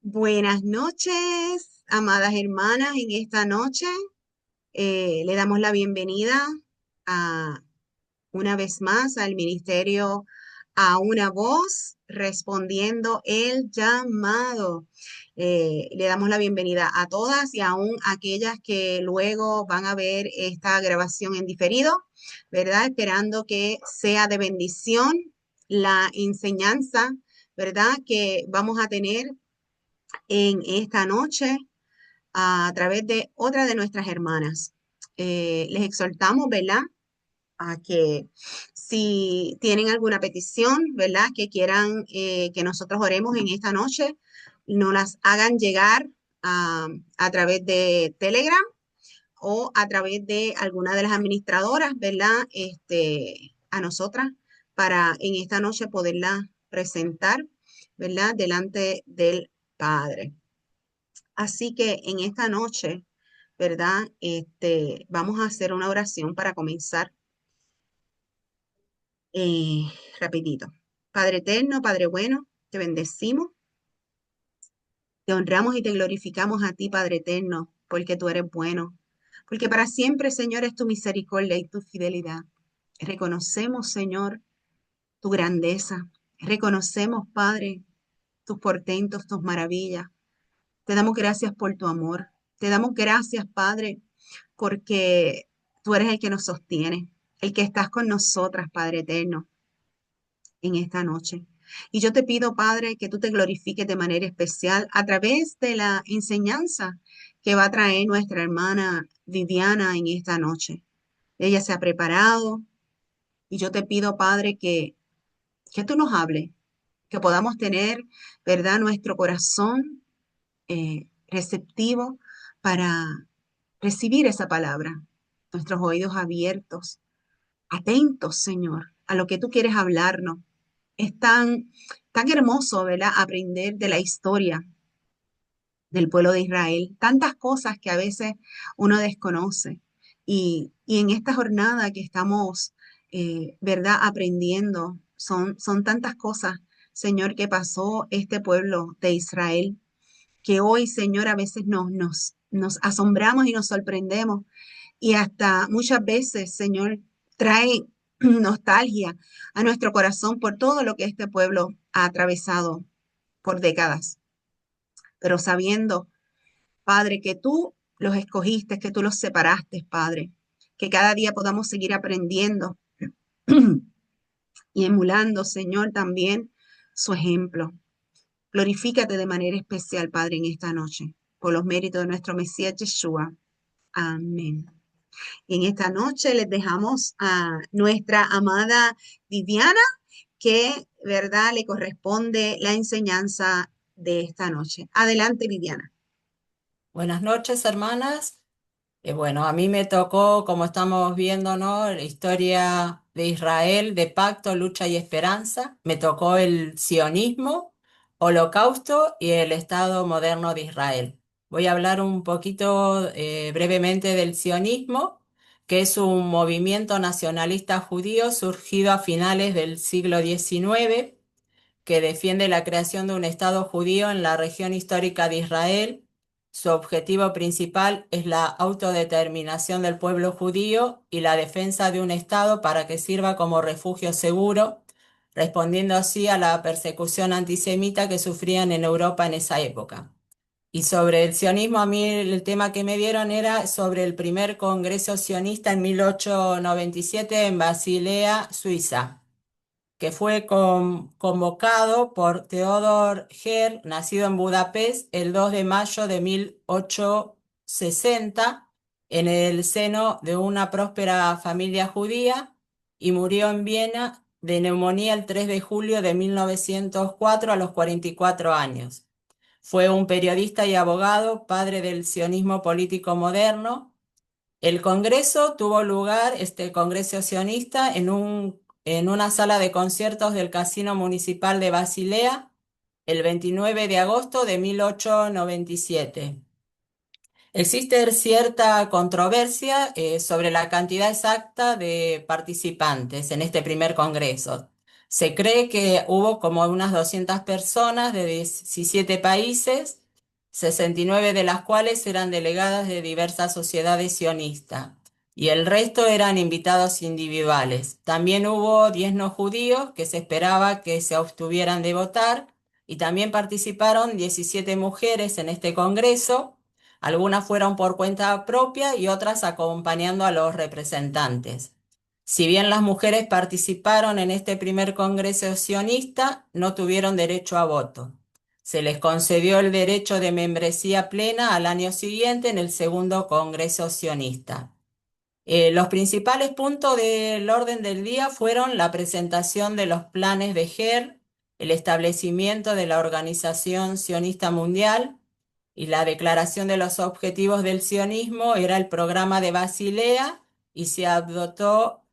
Buenas noches, amadas hermanas. En esta noche le damos la bienvenida a una vez más al ministerio A una Voz, respondiendo el llamado. Le damos la bienvenida a todas y aún a aquellas que luego van a ver esta grabación en diferido, ¿verdad? Esperando que sea de bendición la enseñanza, ¿verdad? Que vamos a tener en esta noche a través de otra de nuestras hermanas. Les exhortamos, ¿verdad? A que si tienen alguna petición, ¿verdad? Que quieran que nosotros oremos en esta noche, nos las hagan llegar a través de Telegram o a través de alguna de las administradoras, ¿verdad? A nosotras para en esta noche poderla presentar, ¿verdad? Delante del Padre. Así que en esta noche, ¿verdad? Vamos a hacer una oración para comenzar eh, rapidito. Padre eterno, Padre bueno, te bendecimos, te honramos y te glorificamos a ti, Padre eterno, porque tú eres bueno, porque para siempre, Señor, es tu misericordia y tu fidelidad. Reconocemos, Señor, tu grandeza. Reconocemos, Padre, tus portentos, tus maravillas. Te damos gracias por tu amor. Te damos gracias, Padre, porque tú eres el que nos sostiene, el que estás con nosotras, Padre eterno, en esta noche. Y yo te pido, Padre, que tú te glorifiques de manera especial a través de la enseñanza que va a traer nuestra hermana Viviana en esta noche. Ella se ha preparado y yo te pido, Padre, que tú nos hables, que podamos tener, ¿verdad?, nuestro corazón receptivo para recibir esa palabra, nuestros oídos abiertos, atentos, Señor, a lo que tú quieres hablarnos. Es tan hermoso, ¿verdad? Aprender de la historia del pueblo de Israel, tantas cosas que a veces uno desconoce. Y en esta jornada que estamos, ¿verdad? Aprendiendo, son tantas cosas, Señor, que pasó este pueblo de Israel, que hoy, Señor, a veces nos asombramos y nos sorprendemos y hasta muchas veces, Señor, trae nostalgia a nuestro corazón por todo lo que este pueblo ha atravesado por décadas, pero sabiendo, Padre, que tú los escogiste, que tú los separaste, Padre, que cada día podamos seguir aprendiendo y emulando, Señor, también su ejemplo. Glorifícate de manera especial, Padre, en esta noche, por los méritos de nuestro Mesías Yeshua. Amén. Y en esta noche les dejamos a nuestra amada Viviana, que, ¿verdad?, le corresponde la enseñanza de esta noche. Adelante, Viviana. Buenas noches, hermanas. Bueno, a mí me tocó, como estamos viendo, ¿no? La historia de Israel, de pacto, lucha y esperanza. Me tocó el sionismo, holocausto y el Estado moderno de Israel. Voy a hablar un poquito brevemente del sionismo, que es un movimiento nacionalista judío surgido a finales del siglo XIX, que defiende la creación de un Estado judío en la región histórica de Israel. Su objetivo principal es la autodeterminación del pueblo judío y la defensa de un Estado para que sirva como refugio seguro, respondiendo así a la persecución antisemita que sufrían en Europa en esa época. Y sobre el sionismo, a mí el tema que me dieron era sobre el primer congreso sionista en 1897 en Basilea, Suiza, que fue convocado por Theodor Herr, nacido en Budapest el 2 de mayo de 1860, en el seno de una próspera familia judía, y murió en Viena de neumonía el 3 de julio de 1904 a los 44 años. Fue un periodista y abogado, padre del sionismo político moderno. El congreso tuvo lugar, este congreso sionista, en una sala de conciertos del Casino Municipal de Basilea el 29 de agosto de 1897. Existe cierta controversia sobre la cantidad exacta de participantes en este primer congreso. Se cree que hubo como unas 200 personas de 17 países, 69 de las cuales eran delegadas de diversas sociedades sionistas, y el resto eran invitados individuales. También hubo 10 no judíos que se esperaba que se abstuvieran de votar, y también participaron 17 mujeres en este congreso. Algunas fueron por cuenta propia y otras acompañando a los representantes. Si bien las mujeres participaron en este primer congreso sionista, no tuvieron derecho a voto. Se les concedió el derecho de membresía plena al año siguiente en el segundo congreso sionista. Los principales puntos del orden del día fueron la presentación de los planes de GER, el establecimiento de la Organización Sionista Mundial, y la declaración de los objetivos del sionismo era el programa de Basilea, y se adoptó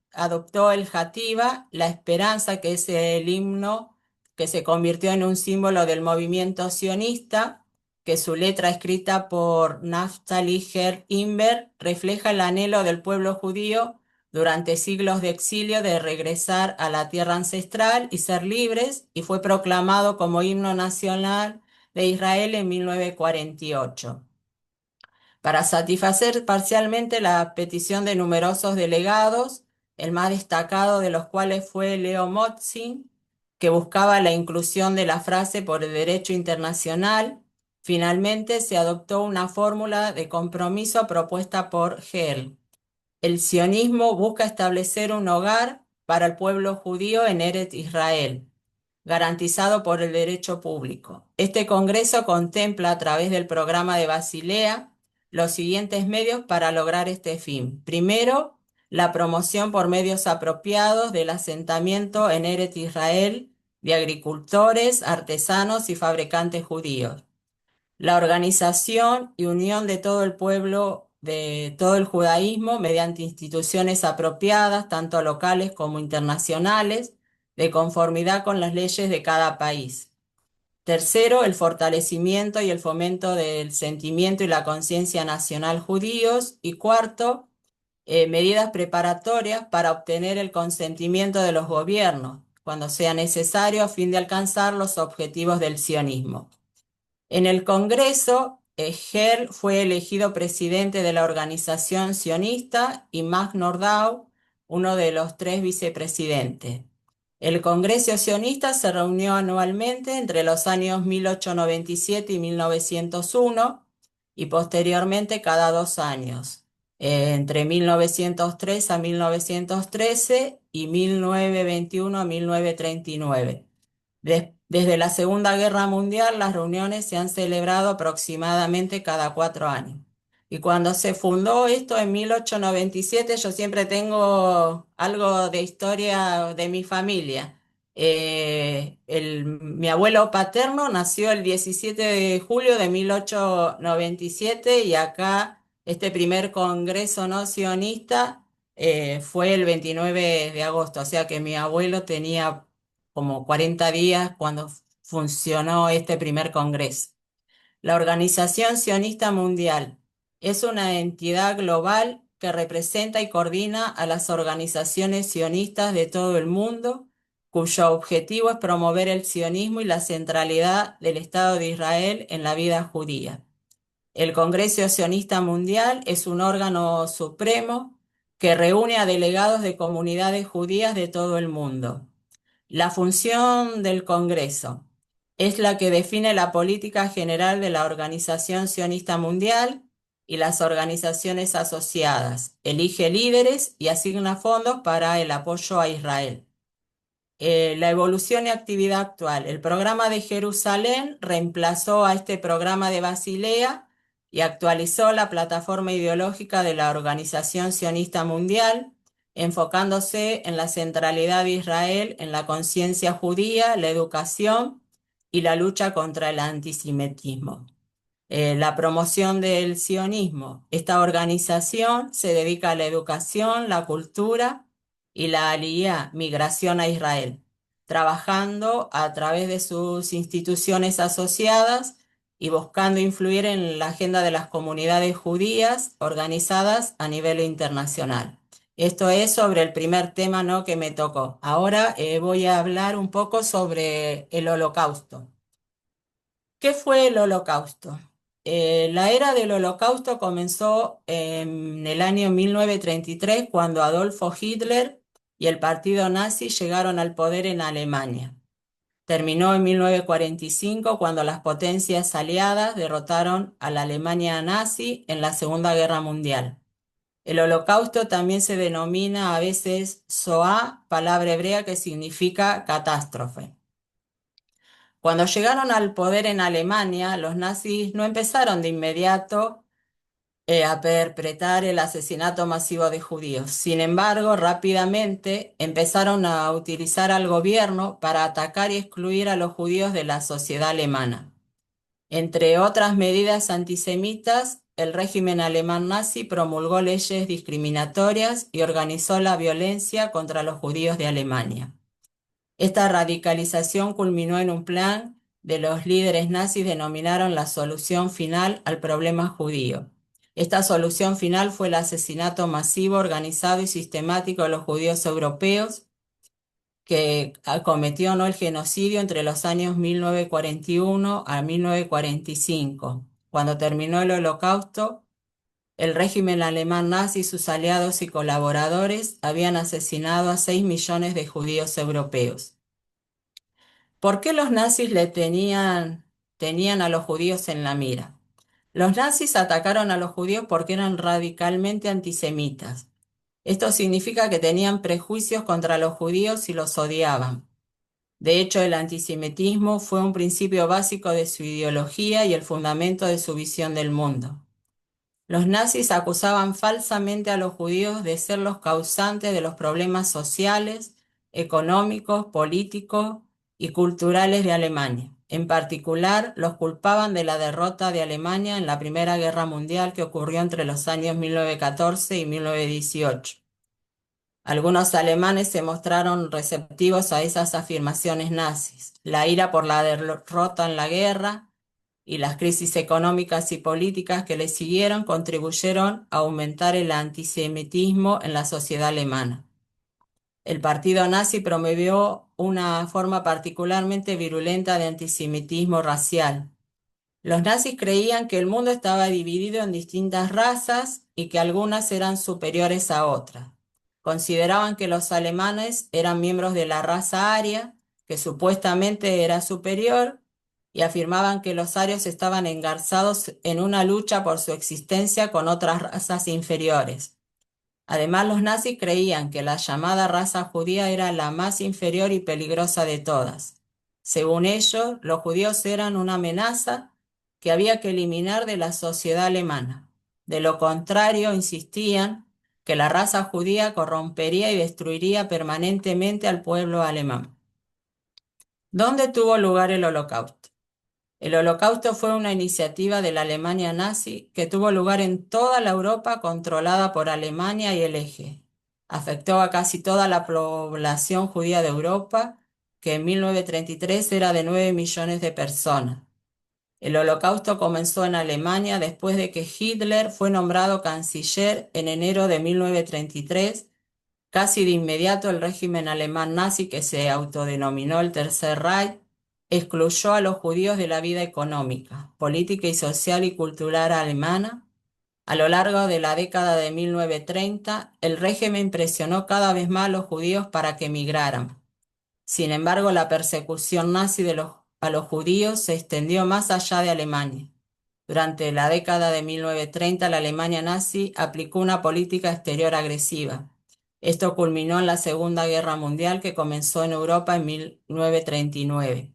el Hativa, la esperanza, que es el himno que se convirtió en un símbolo del movimiento sionista, que su letra escrita por Naftali Herz Imber refleja el anhelo del pueblo judío durante siglos de exilio de regresar a la tierra ancestral y ser libres, y fue proclamado como himno nacional de Israel en 1948. Para satisfacer parcialmente la petición de numerosos delegados, el más destacado de los cuales fue Leo Motzin, que buscaba la inclusión de la frase por el derecho internacional, finalmente se adoptó una fórmula de compromiso propuesta por Hell. El sionismo busca establecer un hogar para el pueblo judío en Eretz Israel, garantizado por el derecho público. Este Congreso contempla a través del programa de Basilea los siguientes medios para lograr este fin. Primero, la promoción por medios apropiados del asentamiento en Eretz Israel de agricultores, artesanos y fabricantes judíos. La organización y unión de todo el pueblo, de todo el judaísmo, mediante instituciones apropiadas, tanto locales como internacionales, de conformidad con las leyes de cada país. Tercero, el fortalecimiento y el fomento del sentimiento y la conciencia nacional judíos. Y cuarto, medidas preparatorias para obtener el consentimiento de los gobiernos, cuando sea necesario, a fin de alcanzar los objetivos del sionismo. En el Congreso, Herr fue elegido presidente de la organización sionista y Max Nordau, uno de los 3 vicepresidentes. El Congreso sionista se reunió anualmente entre los años 1897 y 1901, y posteriormente cada 2 años, entre 1903 a 1913 y 1921 a 1939. Desde la Segunda Guerra Mundial, las reuniones se han celebrado aproximadamente cada 4 años. Y cuando se fundó esto en 1897, yo siempre tengo algo de historia de mi familia. Mi abuelo paterno nació el 17 de julio de 1897, y acá este primer congreso no sionista fue el 29 de agosto, o sea que mi abuelo tenía como 40 días cuando funcionó este primer congreso. La Organización Sionista Mundial es una entidad global que representa y coordina a las organizaciones sionistas de todo el mundo, cuyo objetivo es promover el sionismo y la centralidad del Estado de Israel en la vida judía. El Congreso Sionista Mundial es un órgano supremo que reúne a delegados de comunidades judías de todo el mundo. La función del Congreso es la que define la política general de la Organización Sionista Mundial y las organizaciones asociadas, elige líderes y asigna fondos para el apoyo a Israel. La evolución y actividad actual. El programa de Jerusalén reemplazó a este programa de Basilea y actualizó la plataforma ideológica de la Organización Sionista Mundial, enfocándose en la centralidad de Israel en la conciencia judía, la educación y la lucha contra el antisemitismo. La promoción del sionismo. Esta organización se dedica a la educación, la cultura y la aliyá, migración a Israel, trabajando a través de sus instituciones asociadas y buscando influir en la agenda de las comunidades judías organizadas a nivel internacional. Esto es sobre el primer tema, ¿no?, que me tocó. Ahora voy a hablar un poco sobre el Holocausto. ¿Qué fue el Holocausto? La era del Holocausto comenzó en el año 1933, cuando Adolfo Hitler y el partido nazi llegaron al poder en Alemania. Terminó en 1945, cuando las potencias aliadas derrotaron a la Alemania nazi en la Segunda Guerra Mundial. El Holocausto también se denomina a veces Shoah, palabra hebrea que significa catástrofe. Cuando llegaron al poder en Alemania, los nazis no empezaron de inmediato a perpetrar el asesinato masivo de judíos. Sin embargo, rápidamente empezaron a utilizar al gobierno para atacar y excluir a los judíos de la sociedad alemana. Entre otras medidas antisemitas, el régimen alemán nazi promulgó leyes discriminatorias y organizó la violencia contra los judíos de Alemania. Esta radicalización culminó en un plan de los líderes nazis denominaron la solución final al problema judío. Esta solución final fue el asesinato masivo, organizado y sistemático de los judíos europeos, que cometió, ¿no?, el genocidio entre los años 1941 a 1945. Cuando terminó el Holocausto, el régimen alemán nazi y sus aliados y colaboradores habían asesinado a 6 millones de judíos europeos. ¿Por qué los nazis tenían a los judíos en la mira? Los nazis atacaron a los judíos porque eran radicalmente antisemitas. Esto significa que tenían prejuicios contra los judíos y los odiaban. De hecho, el antisemitismo fue un principio básico de su ideología y el fundamento de su visión del mundo. Los nazis acusaban falsamente a los judíos de ser los causantes de los problemas sociales, económicos, políticos y culturales de Alemania. En particular, los culpaban de la derrota de Alemania en la Primera Guerra Mundial, que ocurrió entre los años 1914 y 1918. Algunos alemanes se mostraron receptivos a esas afirmaciones nazis. La ira por la derrota en la guerra y las crisis económicas y políticas que le siguieron contribuyeron a aumentar el antisemitismo en la sociedad alemana. El partido nazi promovió una forma particularmente virulenta de antisemitismo racial. Los nazis creían que el mundo estaba dividido en distintas razas y que algunas eran superiores a otras. Consideraban que los alemanes eran miembros de la raza aria, que supuestamente era superior, y afirmaban que los arios estaban engarzados en una lucha por su existencia con otras razas inferiores. Además, los nazis creían que la llamada raza judía era la más inferior y peligrosa de todas. Según ellos, los judíos eran una amenaza que había que eliminar de la sociedad alemana. De lo contrario, insistían que la raza judía corrompería y destruiría permanentemente al pueblo alemán. ¿Dónde tuvo lugar el Holocausto? El Holocausto fue una iniciativa de la Alemania nazi que tuvo lugar en toda la Europa controlada por Alemania y el Eje. Afectó a casi toda la población judía de Europa, que en 1933 era de 9 millones de personas. El Holocausto comenzó en Alemania después de que Hitler fue nombrado canciller en enero de 1933. Casi de inmediato el régimen alemán nazi, que se autodenominó el Tercer Reich, excluyó a los judíos de la vida económica, política y social y cultural alemana. A lo largo de la década de 1930, el régimen presionó cada vez más a los judíos para que emigraran. Sin embargo, la persecución nazi a los judíos se extendió más allá de Alemania. Durante la década de 1930, la Alemania nazi aplicó una política exterior agresiva. Esto culminó en la Segunda Guerra Mundial, que comenzó en Europa en 1939.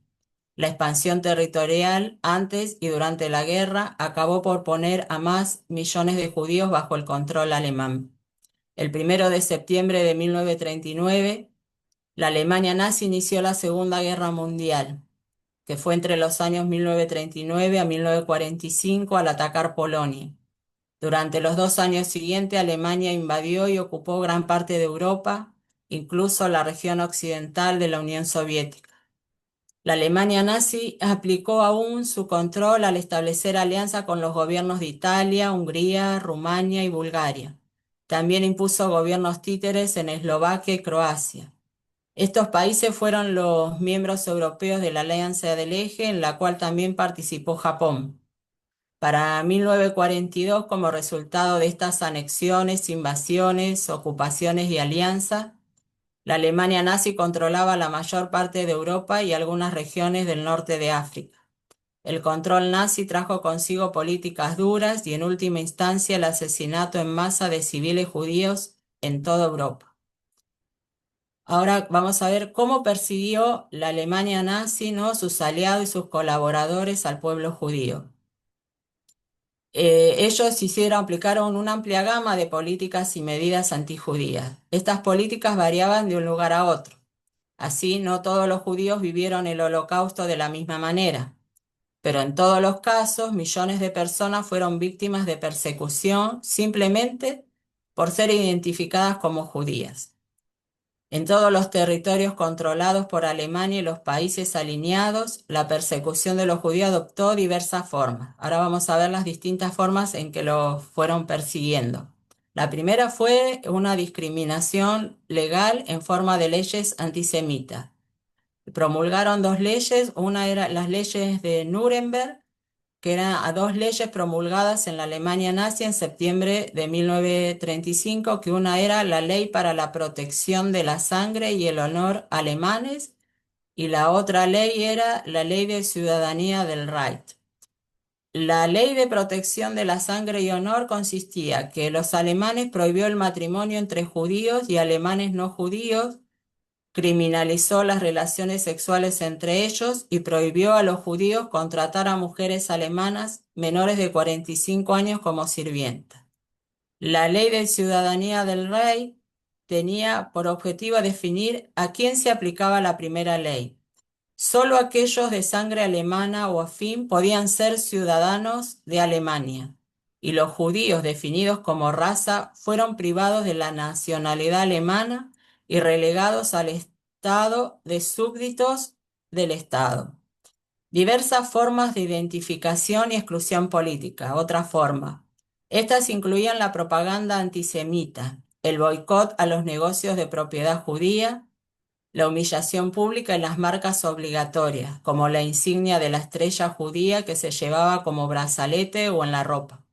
La expansión territorial antes y durante la guerra acabó por poner a más millones de judíos bajo el control alemán. El 1 de septiembre de 1939, la Alemania nazi inició la Segunda Guerra Mundial, que fue entre los años 1939 a 1945 al atacar Polonia. Durante los 2 años siguientes, Alemania invadió y ocupó gran parte de Europa, incluso la región occidental de la Unión Soviética. La Alemania nazi aplicó aún su control al establecer alianza con los gobiernos de Italia, Hungría, Rumania y Bulgaria. También impuso gobiernos títeres en Eslovaquia y Croacia. Estos países fueron los miembros europeos de la Alianza del Eje, en la cual también participó Japón. Para 1942, como resultado de estas anexiones, invasiones, ocupaciones y alianzas, la Alemania nazi controlaba la mayor parte de Europa y algunas regiones del norte de África. El control nazi trajo consigo políticas duras y en última instancia el asesinato en masa de civiles judíos en toda Europa. Ahora vamos a ver cómo persiguió la Alemania nazi, ¿no?, sus aliados y sus colaboradores al pueblo judío. Ellos aplicaron una amplia gama de políticas y medidas antijudías. Estas políticas variaban de un lugar a otro. Así, no todos los judíos vivieron el Holocausto de la misma manera, pero en todos los casos, millones de personas fueron víctimas de persecución simplemente por ser identificadas como judías. En todos los territorios controlados por Alemania y los países alineados, la persecución de los judíos adoptó diversas formas. Ahora vamos a ver las distintas formas en que los fueron persiguiendo. La primera fue una discriminación legal en forma de leyes antisemitas. Promulgaron dos leyes, una era las leyes de Nuremberg, que eran a dos leyes promulgadas en la Alemania nazi en septiembre de 1935, que una era la Ley para la Protección de la Sangre y el Honor alemanes, y la otra ley era la Ley de Ciudadanía del Reich. La Ley de Protección de la Sangre y Honor consistía que los alemanes prohibió el matrimonio entre judíos y alemanes no judíos, criminalizó las relaciones sexuales entre ellos y prohibió a los judíos contratar a mujeres alemanas menores de 45 años como sirvientas. La ley de ciudadanía del rey tenía por objetivo definir a quién se aplicaba la primera ley. Solo aquellos de sangre alemana o afín podían ser ciudadanos de Alemania, y los judíos definidos como raza fueron privados de la nacionalidad alemana y relegados al estado de súbditos del Estado. Diversas formas de identificación y exclusión política. Otra forma. Estas incluían la propaganda antisemita, el boicot a los negocios de propiedad judía, la humillación pública y las marcas obligatorias, como la insignia de la estrella judía que se llevaba como brazalete o en la ropa.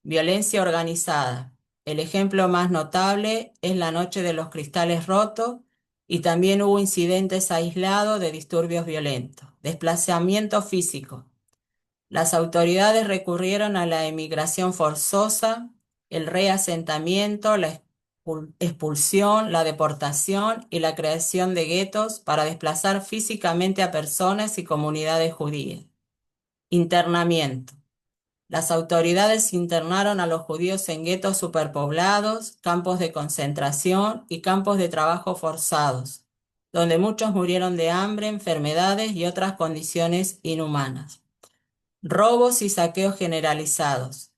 Violencia organizada. El ejemplo más notable es la Noche de los Cristales Rotos, y también hubo incidentes aislados de disturbios violentos. Desplazamiento físico. Las autoridades recurrieron a la emigración forzosa, el reasentamiento, la expulsión, la deportación y la creación de guetos para desplazar físicamente a personas y comunidades judías. Internamiento. Las autoridades internaron a los judíos en guetos superpoblados, campos de concentración y campos de trabajo forzados, donde muchos murieron de hambre, enfermedades y otras condiciones inhumanas. Robos y saqueos generalizados.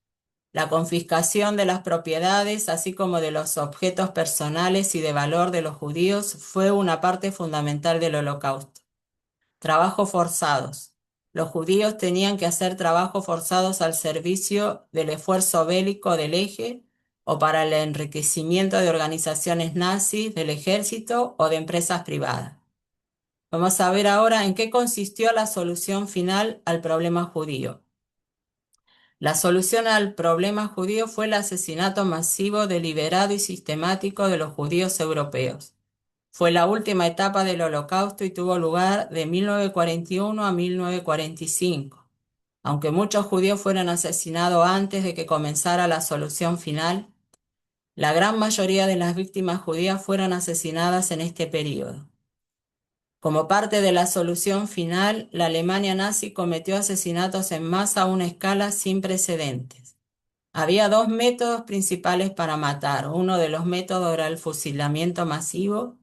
La confiscación de las propiedades, así como de los objetos personales y de valor de los judíos, fue una parte fundamental del Holocausto. Trabajos forzados. Los judíos tenían que hacer trabajos forzados al servicio del esfuerzo bélico del Eje o para el enriquecimiento de organizaciones nazis, del ejército o de empresas privadas. Vamos a ver ahora en qué consistió la solución final al problema judío. La solución al problema judío fue el asesinato masivo, deliberado y sistemático de los judíos europeos. Fue la última etapa del Holocausto y tuvo lugar de 1941 a 1945. Aunque muchos judíos fueron asesinados antes de que comenzara la solución final, la gran mayoría de las víctimas judías fueron asesinadas en este período. Como parte de la solución final, la Alemania nazi cometió asesinatos en masa a una escala sin precedentes. Había dos métodos principales para matar. Uno de los métodos era el fusilamiento masivo,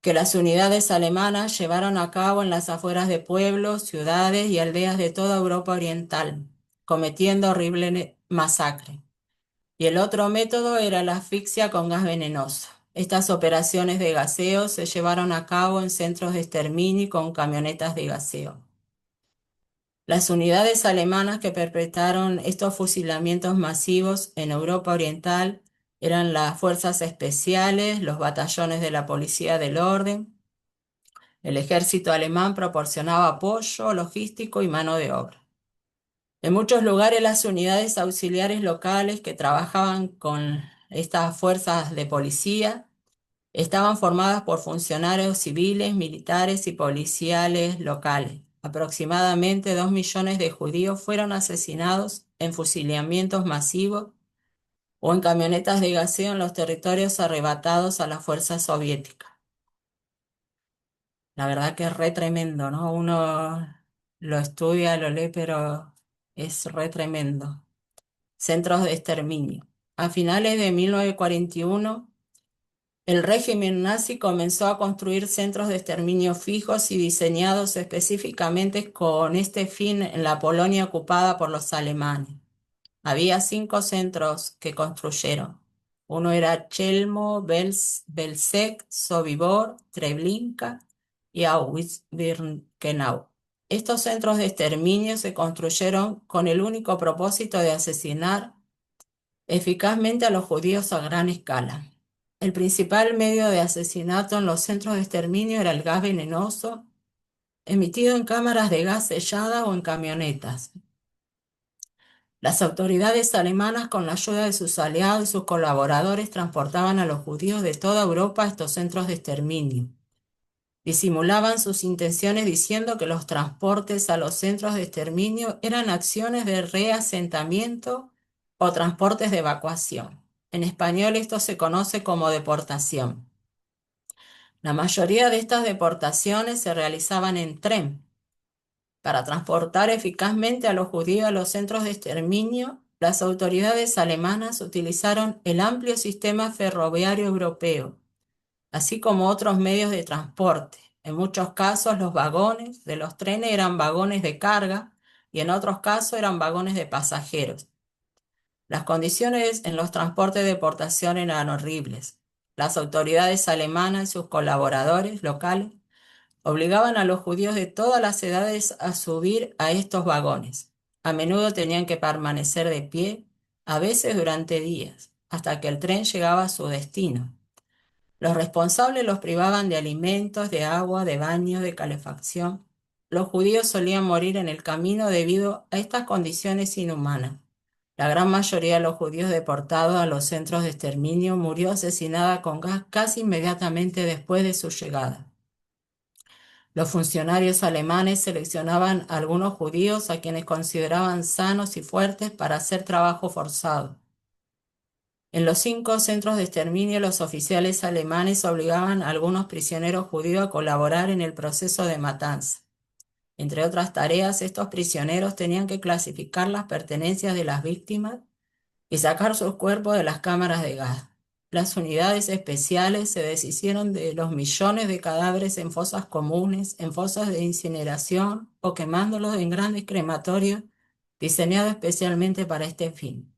que las unidades alemanas llevaron a cabo en las afueras de pueblos, ciudades y aldeas de toda Europa Oriental, cometiendo horrible masacre. Y el otro método era la asfixia con gas venenoso. Estas operaciones de gaseo se llevaron a cabo en centros de exterminio y con camionetas de gaseo. Las unidades alemanas que perpetraron estos fusilamientos masivos en Europa Oriental Eran las fuerzas especiales, los batallones de la policía del orden. El ejército alemán proporcionaba apoyo logístico y mano de obra. En muchos lugares las unidades auxiliares locales que trabajaban con estas fuerzas de policía estaban formadas por funcionarios civiles, militares y policiales locales. Aproximadamente 2 millones de judíos fueron asesinados en fusilamientos masivos o en camionetas de gaseo en los territorios arrebatados a las fuerzas soviéticas. La verdad que es re tremendo, ¿no? Uno lo estudia, lo lee, pero es re tremendo. Centros de exterminio. A finales de 1941, el régimen nazi comenzó a construir centros de exterminio fijos y diseñados específicamente con este fin en la Polonia ocupada por los alemanes. Había 5 centros que construyeron. Uno era Chelmo, Belzec, Sobibor, Treblinka y Auschwitz-Birkenau. Estos centros de exterminio se construyeron con el único propósito de asesinar eficazmente a los judíos a gran escala. El principal medio de asesinato en los centros de exterminio era el gas venenoso, emitido en cámaras de gas selladas o en camionetas. Las autoridades alemanas, con la ayuda de sus aliados y sus colaboradores, transportaban a los judíos de toda Europa a estos centros de exterminio. Disimulaban sus intenciones diciendo que los transportes a los centros de exterminio eran acciones de reasentamiento o transportes de evacuación. En español esto se conoce como deportación. La mayoría de estas deportaciones se realizaban en tren. Para transportar eficazmente a los judíos a los centros de exterminio, las autoridades alemanas utilizaron el amplio sistema ferroviario europeo, así como otros medios de transporte. En muchos casos, los vagones de los trenes eran vagones de carga y en otros casos eran vagones de pasajeros. Las condiciones en los transportes de deportación eran horribles. Las autoridades alemanas y sus colaboradores locales obligaban a los judíos de todas las edades a subir a estos vagones. A menudo tenían que permanecer de pie, a veces durante días, hasta que el tren llegaba a su destino. Los responsables los privaban de alimentos, de agua, de baño, de calefacción. Los judíos solían morir en el camino debido a estas condiciones inhumanas. La gran mayoría de los judíos deportados a los centros de exterminio murió asesinada con gas casi inmediatamente después de su llegada. Los funcionarios alemanes seleccionaban a algunos judíos a quienes consideraban sanos y fuertes para hacer trabajo forzado. En los 5 centros de exterminio, los oficiales alemanes obligaban a algunos prisioneros judíos a colaborar en el proceso de matanza. Entre otras tareas, estos prisioneros tenían que clasificar las pertenencias de las víctimas y sacar sus cuerpos de las cámaras de gas. Las unidades especiales se deshicieron de los millones de cadáveres en fosas comunes, en fosas de incineración o quemándolos en grandes crematorios diseñados especialmente para este fin.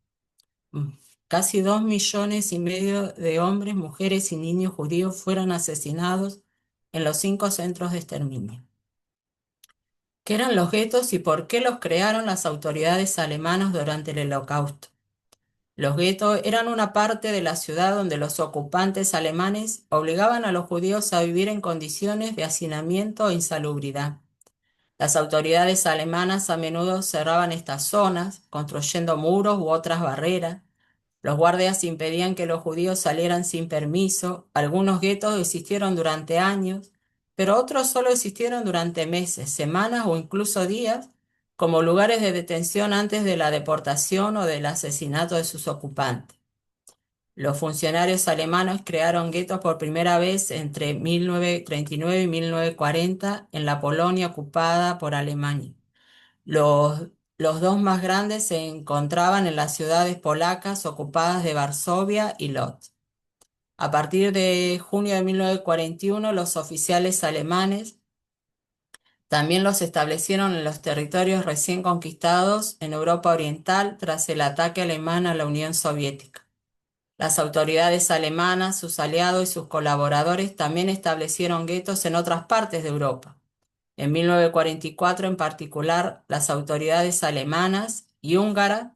Casi 2,5 millones de hombres, mujeres y niños judíos fueron asesinados en los 5 centros de exterminio. ¿Qué eran los guetos y por qué los crearon las autoridades alemanas durante el Holocausto? Los guetos eran una parte de la ciudad donde los ocupantes alemanes obligaban a los judíos a vivir en condiciones de hacinamiento e insalubridad. Las autoridades alemanas a menudo cerraban estas zonas, construyendo muros u otras barreras. Los guardias impedían que los judíos salieran sin permiso. Algunos guetos existieron durante años, pero otros solo existieron durante meses, semanas o incluso días, como lugares de detención antes de la deportación o del asesinato de sus ocupantes. Los funcionarios alemanes crearon guetos por primera vez entre 1939 y 1940 en la Polonia ocupada por Alemania. Los dos más grandes se encontraban en las ciudades polacas ocupadas de Varsovia y Lodz. A partir de junio de 1941, los oficiales alemanes también los establecieron en los territorios recién conquistados en Europa Oriental tras el ataque alemán a la Unión Soviética. Las autoridades alemanas, sus aliados y sus colaboradores también establecieron guetos en otras partes de Europa. En 1944, en particular, las autoridades alemanas y húngaras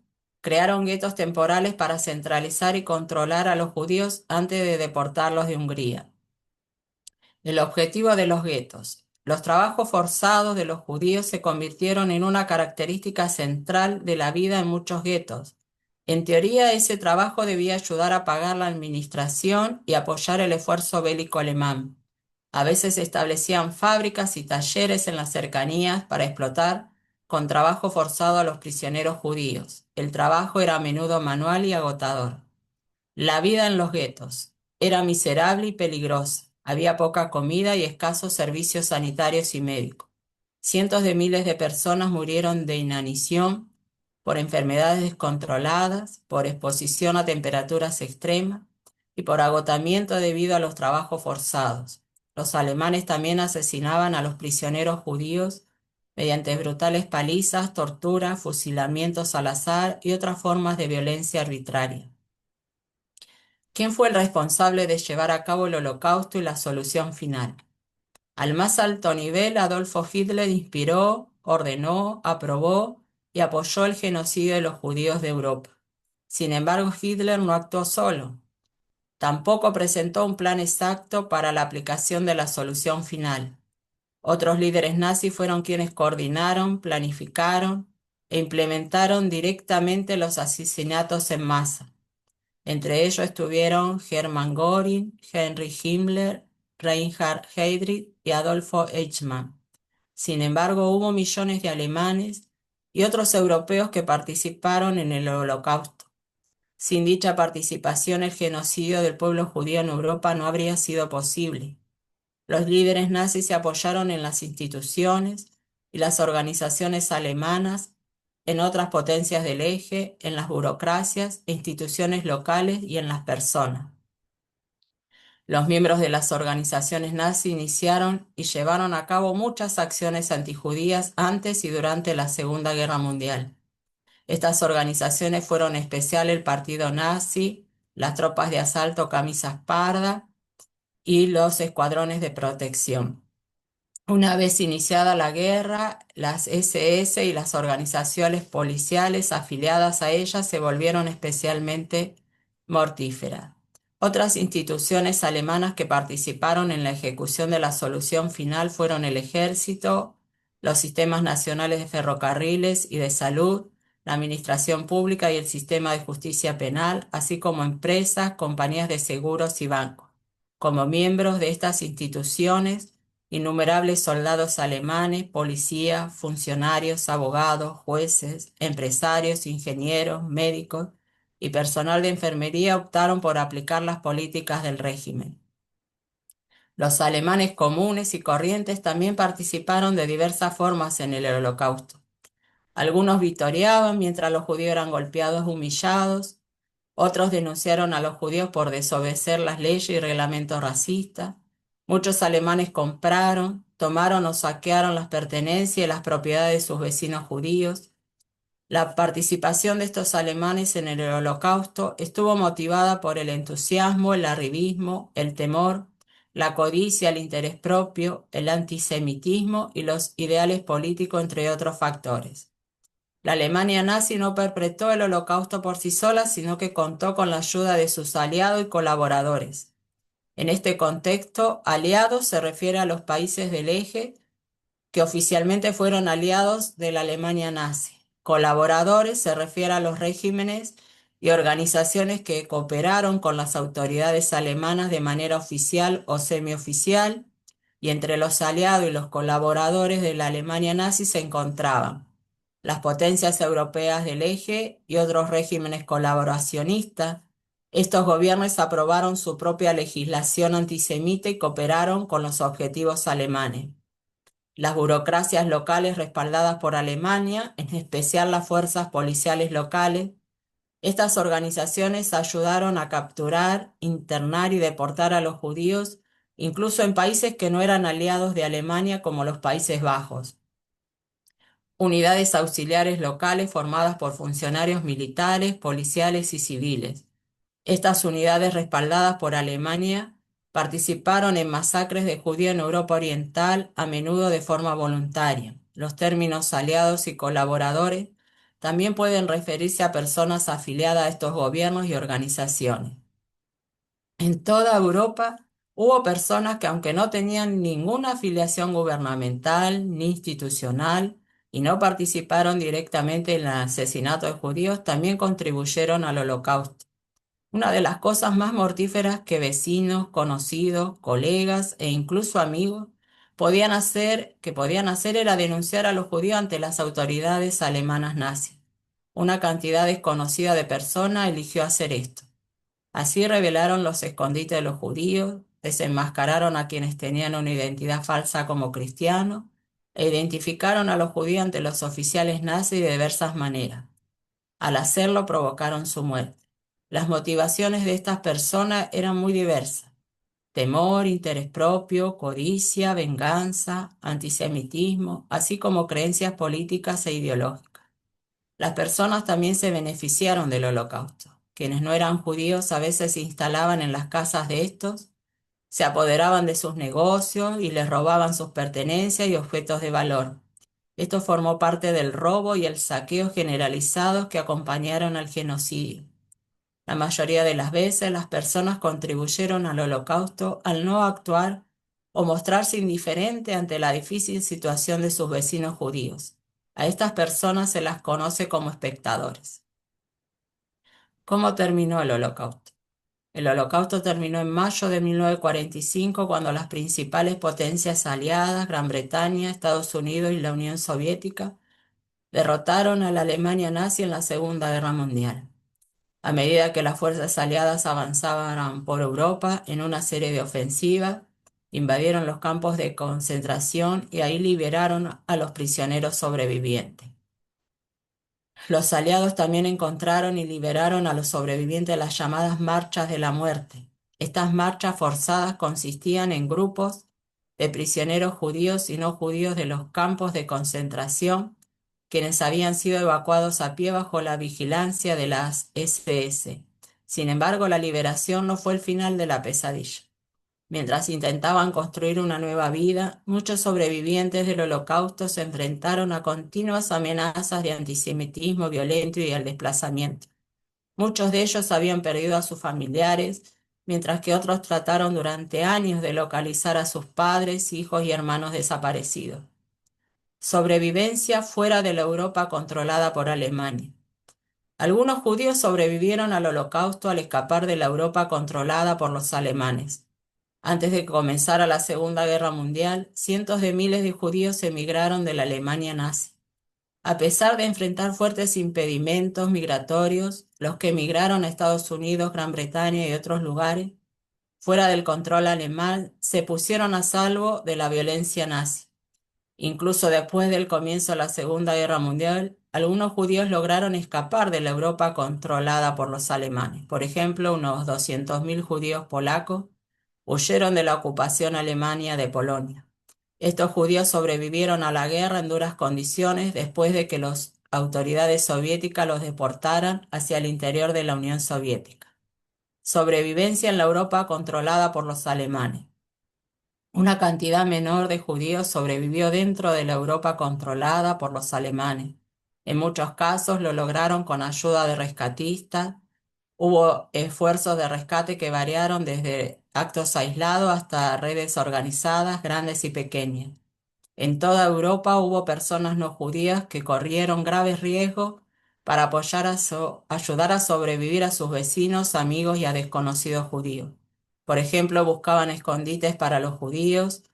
Crearon guetos temporales para centralizar y controlar a los judíos antes de deportarlos de Hungría. El objetivo de los guetos. Los trabajos forzados de los judíos se convirtieron en una característica central de la vida en muchos guetos. En teoría, ese trabajo debía ayudar a pagar la administración y apoyar el esfuerzo bélico alemán. A veces se establecían fábricas y talleres en las cercanías para explotar con trabajo forzado a los prisioneros judíos. El trabajo era a menudo manual y agotador. La vida en los guetos era miserable y peligrosa. Había poca comida y escasos servicios sanitarios y médicos. Cientos de miles de personas murieron de inanición, por enfermedades descontroladas, por exposición a temperaturas extremas y por agotamiento debido a los trabajos forzados. Los alemanes también asesinaban a los prisioneros judíos mediante brutales palizas, torturas, fusilamientos al azar y otras formas de violencia arbitraria. ¿Quién fue el responsable de llevar a cabo el Holocausto y la solución final? Al más alto nivel, Adolfo Hitler inspiró, ordenó, aprobó y apoyó el genocidio de los judíos de Europa. Sin embargo, Hitler no actuó solo. Tampoco presentó un plan exacto para la aplicación de la solución final. Otros líderes nazis fueron quienes coordinaron, planificaron e implementaron directamente los asesinatos en masa. Entre ellos estuvieron Hermann Göring, Heinrich Himmler, Reinhard Heydrich y Adolfo Eichmann. Sin embargo, hubo millones de alemanes y otros europeos que participaron en el Holocausto. Sin dicha participación, el genocidio del pueblo judío en Europa no habría sido posible. Los líderes nazis se apoyaron en las instituciones y las organizaciones alemanas, en otras potencias del eje, en las burocracias e instituciones locales y en las personas. Los miembros de las organizaciones nazis iniciaron y llevaron a cabo muchas acciones antijudías antes y durante la Segunda Guerra Mundial. Estas organizaciones fueron en especial el Partido Nazi, las tropas de asalto Camisas Pardas y los escuadrones de protección. Una vez iniciada la guerra, las SS y las organizaciones policiales afiliadas a ellas se volvieron especialmente mortíferas. Otras instituciones alemanas que participaron en la ejecución de la solución final fueron el ejército, los sistemas nacionales de ferrocarriles y de salud, la administración pública y el sistema de justicia penal, así como empresas, compañías de seguros y bancos. Como miembros de estas instituciones, innumerables soldados alemanes, policías, funcionarios, abogados, jueces, empresarios, ingenieros, médicos y personal de enfermería optaron por aplicar las políticas del régimen. Los alemanes comunes y corrientes también participaron de diversas formas en el Holocausto. Algunos victoriaban mientras los judíos eran golpeados e humillados. Otros denunciaron a los judíos por desobedecer las leyes y reglamentos racistas. Muchos alemanes compraron, tomaron o saquearon las pertenencias y las propiedades de sus vecinos judíos. La participación de estos alemanes en el Holocausto estuvo motivada por el entusiasmo, el arribismo, el temor, la codicia, el interés propio, el antisemitismo y los ideales políticos, entre otros factores. La Alemania nazi no perpetró el Holocausto por sí sola, sino que contó con la ayuda de sus aliados y colaboradores. En este contexto, aliados se refiere a los países del eje que oficialmente fueron aliados de la Alemania nazi. Colaboradores se refiere a los regímenes y organizaciones que cooperaron con las autoridades alemanas de manera oficial o semioficial, y entre los aliados y los colaboradores de la Alemania nazi se encontraban las potencias europeas del eje y otros regímenes colaboracionistas. Estos gobiernos aprobaron su propia legislación antisemita y cooperaron con los objetivos alemanes. Las burocracias locales respaldadas por Alemania, en especial las fuerzas policiales locales, estas organizaciones ayudaron a capturar, internar y deportar a los judíos, incluso en países que no eran aliados de Alemania como los Países Bajos. Unidades auxiliares locales formadas por funcionarios militares, policiales y civiles. Estas unidades respaldadas por Alemania participaron en masacres de judíos en Europa Oriental, a menudo de forma voluntaria. Los términos aliados y colaboradores también pueden referirse a personas afiliadas a estos gobiernos y organizaciones. En toda Europa hubo personas que, aunque no tenían ninguna afiliación gubernamental ni institucional y no participaron directamente en el asesinato de judíos, también contribuyeron al Holocausto. Una de las cosas más mortíferas que vecinos, conocidos, colegas e incluso amigos podían hacer era denunciar a los judíos ante las autoridades alemanas nazis. Una cantidad desconocida de personas eligió hacer esto. Así revelaron los escondites de los judíos, desenmascararon a quienes tenían una identidad falsa como cristianos e identificaron a los judíos ante los oficiales nazis de diversas maneras. Al hacerlo provocaron su muerte. Las motivaciones de estas personas eran muy diversas: temor, interés propio, codicia, venganza, antisemitismo, así como creencias políticas e ideológicas. Las personas también se beneficiaron del Holocausto. Quienes no eran judíos a veces se instalaban en las casas de estos, se apoderaban de sus negocios y les robaban sus pertenencias y objetos de valor. Esto formó parte del robo y el saqueo generalizados que acompañaron al genocidio. La mayoría de las veces las personas contribuyeron al Holocausto al no actuar o mostrarse indiferente ante la difícil situación de sus vecinos judíos. A estas personas se las conoce como espectadores. ¿Cómo terminó el Holocausto? El Holocausto terminó en mayo de 1945 cuando las principales potencias aliadas, Gran Bretaña, Estados Unidos y la Unión Soviética, derrotaron a la Alemania nazi en la Segunda Guerra Mundial. A medida que las fuerzas aliadas avanzaban por Europa en una serie de ofensivas, invadieron los campos de concentración y ahí liberaron a los prisioneros sobrevivientes. Los aliados también encontraron y liberaron a los sobrevivientes de las llamadas marchas de la muerte. Estas marchas forzadas consistían en grupos de prisioneros judíos y no judíos de los campos de concentración, quienes habían sido evacuados a pie bajo la vigilancia de las SS. Sin embargo, la liberación no fue el final de la pesadilla. Mientras intentaban construir una nueva vida, muchos sobrevivientes del Holocausto se enfrentaron a continuas amenazas de antisemitismo violento y al desplazamiento. Muchos de ellos habían perdido a sus familiares, mientras que otros trataron durante años de localizar a sus padres, hijos y hermanos desaparecidos. Sobrevivencia fuera de la Europa controlada por Alemania. Algunos judíos sobrevivieron al Holocausto al escapar de la Europa controlada por los alemanes. Antes de que comenzara la Segunda Guerra Mundial, cientos de miles de judíos emigraron de la Alemania nazi. A pesar de enfrentar fuertes impedimentos migratorios, los que emigraron a Estados Unidos, Gran Bretaña y otros lugares, fuera del control alemán, se pusieron a salvo de la violencia nazi. Incluso después del comienzo de la Segunda Guerra Mundial, algunos judíos lograron escapar de la Europa controlada por los alemanes. Por ejemplo, unos 200.000 judíos polacos huyeron de la ocupación alemana de Polonia. Estos judíos sobrevivieron a la guerra en duras condiciones después de que las autoridades soviéticas los deportaran hacia el interior de la Unión Soviética. Sobrevivencia en la Europa controlada por los alemanes. Una cantidad menor de judíos sobrevivió dentro de la Europa controlada por los alemanes. En muchos casos lo lograron con ayuda de rescatistas. Hubo esfuerzos de rescate que variaron desde actos aislados hasta redes organizadas, grandes y pequeñas. En toda Europa hubo personas no judías que corrieron graves riesgos para ayudar a sobrevivir a sus vecinos, amigos y a desconocidos judíos. Por ejemplo, buscaban escondites para los judíos,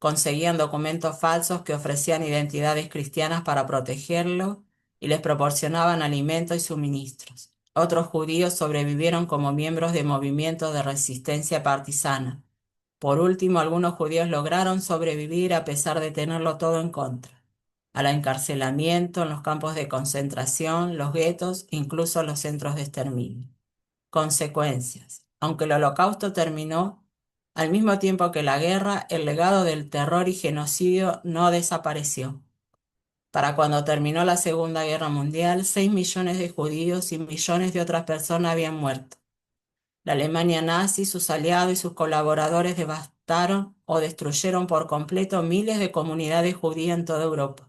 conseguían documentos falsos que ofrecían identidades cristianas para protegerlos y les proporcionaban alimentos y suministros. Otros judíos sobrevivieron como miembros de movimientos de resistencia partisana. Por último, algunos judíos lograron sobrevivir a pesar de tenerlo todo en contra: al encarcelamiento en los campos de concentración, los guetos, incluso los centros de exterminio. Consecuencias. Aunque el Holocausto terminó, al mismo tiempo que la guerra, el legado del terror y genocidio no desapareció. Para cuando terminó la Segunda Guerra Mundial, 6 millones de judíos y millones de otras personas habían muerto. La Alemania nazi, sus aliados y sus colaboradores devastaron o destruyeron por completo miles de comunidades judías en toda Europa.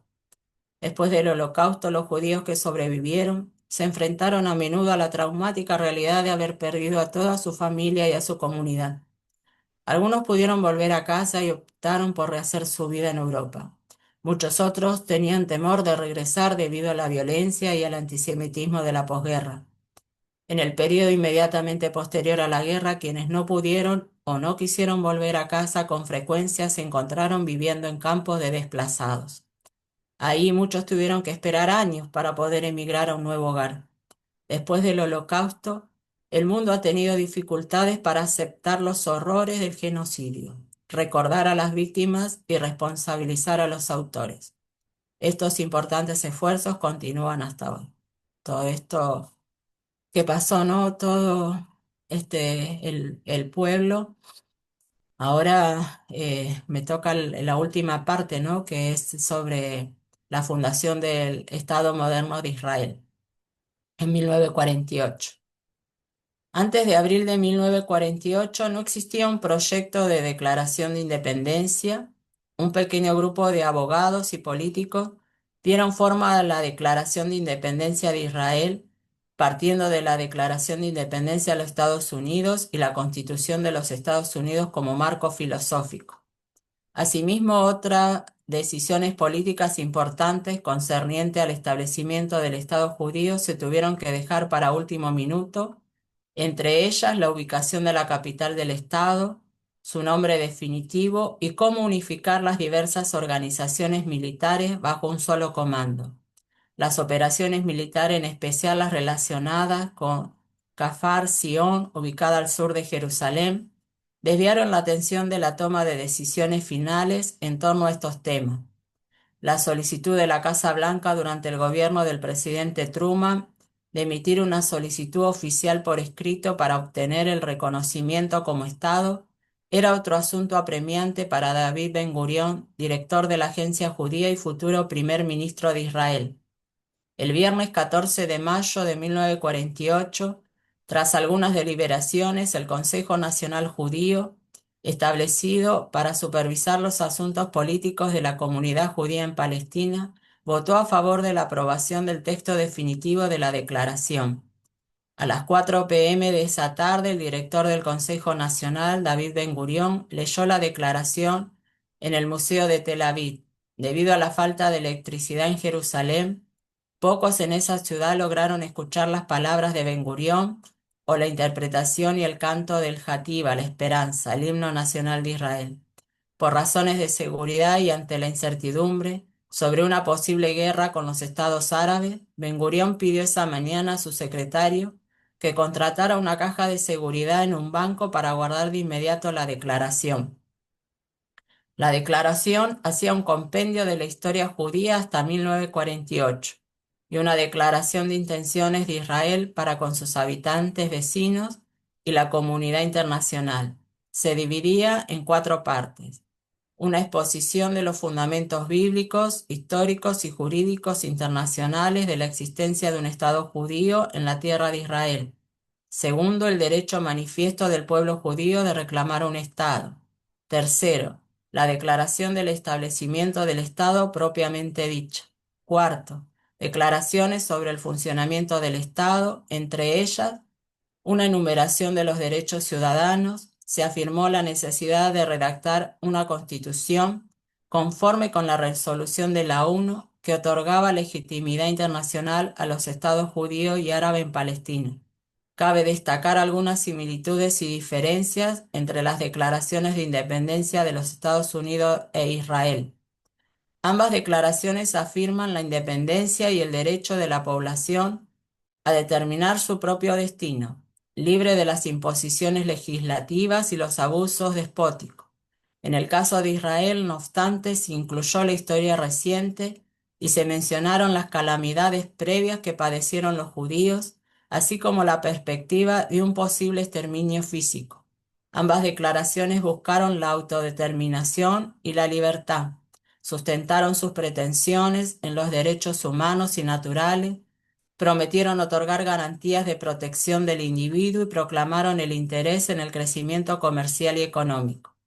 Después del Holocausto, los judíos que sobrevivieron se enfrentaron a menudo a la traumática realidad de haber perdido a toda su familia y a su comunidad. Algunos pudieron volver a casa y optaron por rehacer su vida en Europa. Muchos otros tenían temor de regresar debido a la violencia y al antisemitismo de la posguerra. En el periodo inmediatamente posterior a la guerra, quienes no pudieron o no quisieron volver a casa con frecuencia se encontraron viviendo en campos de desplazados. Ahí muchos tuvieron que esperar años para poder emigrar a un nuevo hogar. Después del Holocausto, el mundo ha tenido dificultades para aceptar los horrores del genocidio, recordar a las víctimas y responsabilizar a los autores. Estos importantes esfuerzos continúan hasta hoy. Todo esto que pasó, ¿no? Todo el pueblo. Ahora me toca la última parte, ¿no? Que es sobre la fundación del Estado moderno de Israel en 1948. Antes de abril de 1948 no existía un proyecto de declaración de independencia. Un pequeño grupo de abogados y políticos dieron forma a la Declaración de Independencia de Israel, partiendo de la Declaración de Independencia de los Estados Unidos y la Constitución de los Estados Unidos como marco filosófico. Asimismo, otras decisiones políticas importantes concernientes al establecimiento del Estado judío se tuvieron que dejar para último minuto, entre ellas la ubicación de la capital del Estado, su nombre definitivo y cómo unificar las diversas organizaciones militares bajo un solo comando. Las operaciones militares, en especial las relacionadas con Kfar Sion, ubicada al sur de Jerusalén, desviaron la atención de la toma de decisiones finales en torno a estos temas. La solicitud de la Casa Blanca durante el gobierno del presidente Truman de emitir una solicitud oficial por escrito para obtener el reconocimiento como Estado era otro asunto apremiante para David Ben-Gurión, director de la Agencia Judía y futuro primer ministro de Israel. El viernes 14 de mayo de 1948, tras algunas deliberaciones, el Consejo Nacional Judío, establecido para supervisar los asuntos políticos de la comunidad judía en Palestina, votó a favor de la aprobación del texto definitivo de la declaración. A las 4 p.m. de esa tarde, el director del Consejo Nacional, David Ben-Gurión, leyó la declaración en el Museo de Tel Aviv. Debido a la falta de electricidad en Jerusalén, pocos en esa ciudad lograron escuchar las palabras de Ben-Gurión o la interpretación y el canto del Hativá, la esperanza, el himno nacional de Israel. Por razones de seguridad y ante la incertidumbre sobre una posible guerra con los estados árabes, Ben-Gurión pidió esa mañana a su secretario que contratara una caja de seguridad en un banco para guardar de inmediato la declaración. La declaración hacía un compendio de la historia judía hasta 1948 y una declaración de intenciones de Israel para con sus habitantes vecinos y la comunidad internacional. Se dividía en 4 partes: una exposición de los fundamentos bíblicos, históricos y jurídicos internacionales de la existencia de un Estado judío en la tierra de Israel. Segundo, el derecho manifiesto del pueblo judío de reclamar un Estado. Tercero, la declaración del establecimiento del Estado propiamente dicha. Cuarto, declaraciones sobre el funcionamiento del Estado, entre ellas una enumeración de los derechos ciudadanos. Se afirmó la necesidad de redactar una constitución conforme con la resolución de la ONU que otorgaba legitimidad internacional a los estados judío y árabe en Palestina. Cabe destacar algunas similitudes y diferencias entre las declaraciones de independencia de los Estados Unidos e Israel. Ambas declaraciones afirman la independencia y el derecho de la población a determinar su propio destino, libre de las imposiciones legislativas y los abusos despóticos. En el caso de Israel, no obstante, se incluyó la historia reciente y se mencionaron las calamidades previas que padecieron los judíos, así como la perspectiva de un posible exterminio físico. Ambas declaraciones buscaron la autodeterminación y la libertad, sustentaron sus pretensiones en los derechos humanos y naturales, prometieron otorgar garantías de protección del individuo y proclamaron el interés en el crecimiento comercial y económico.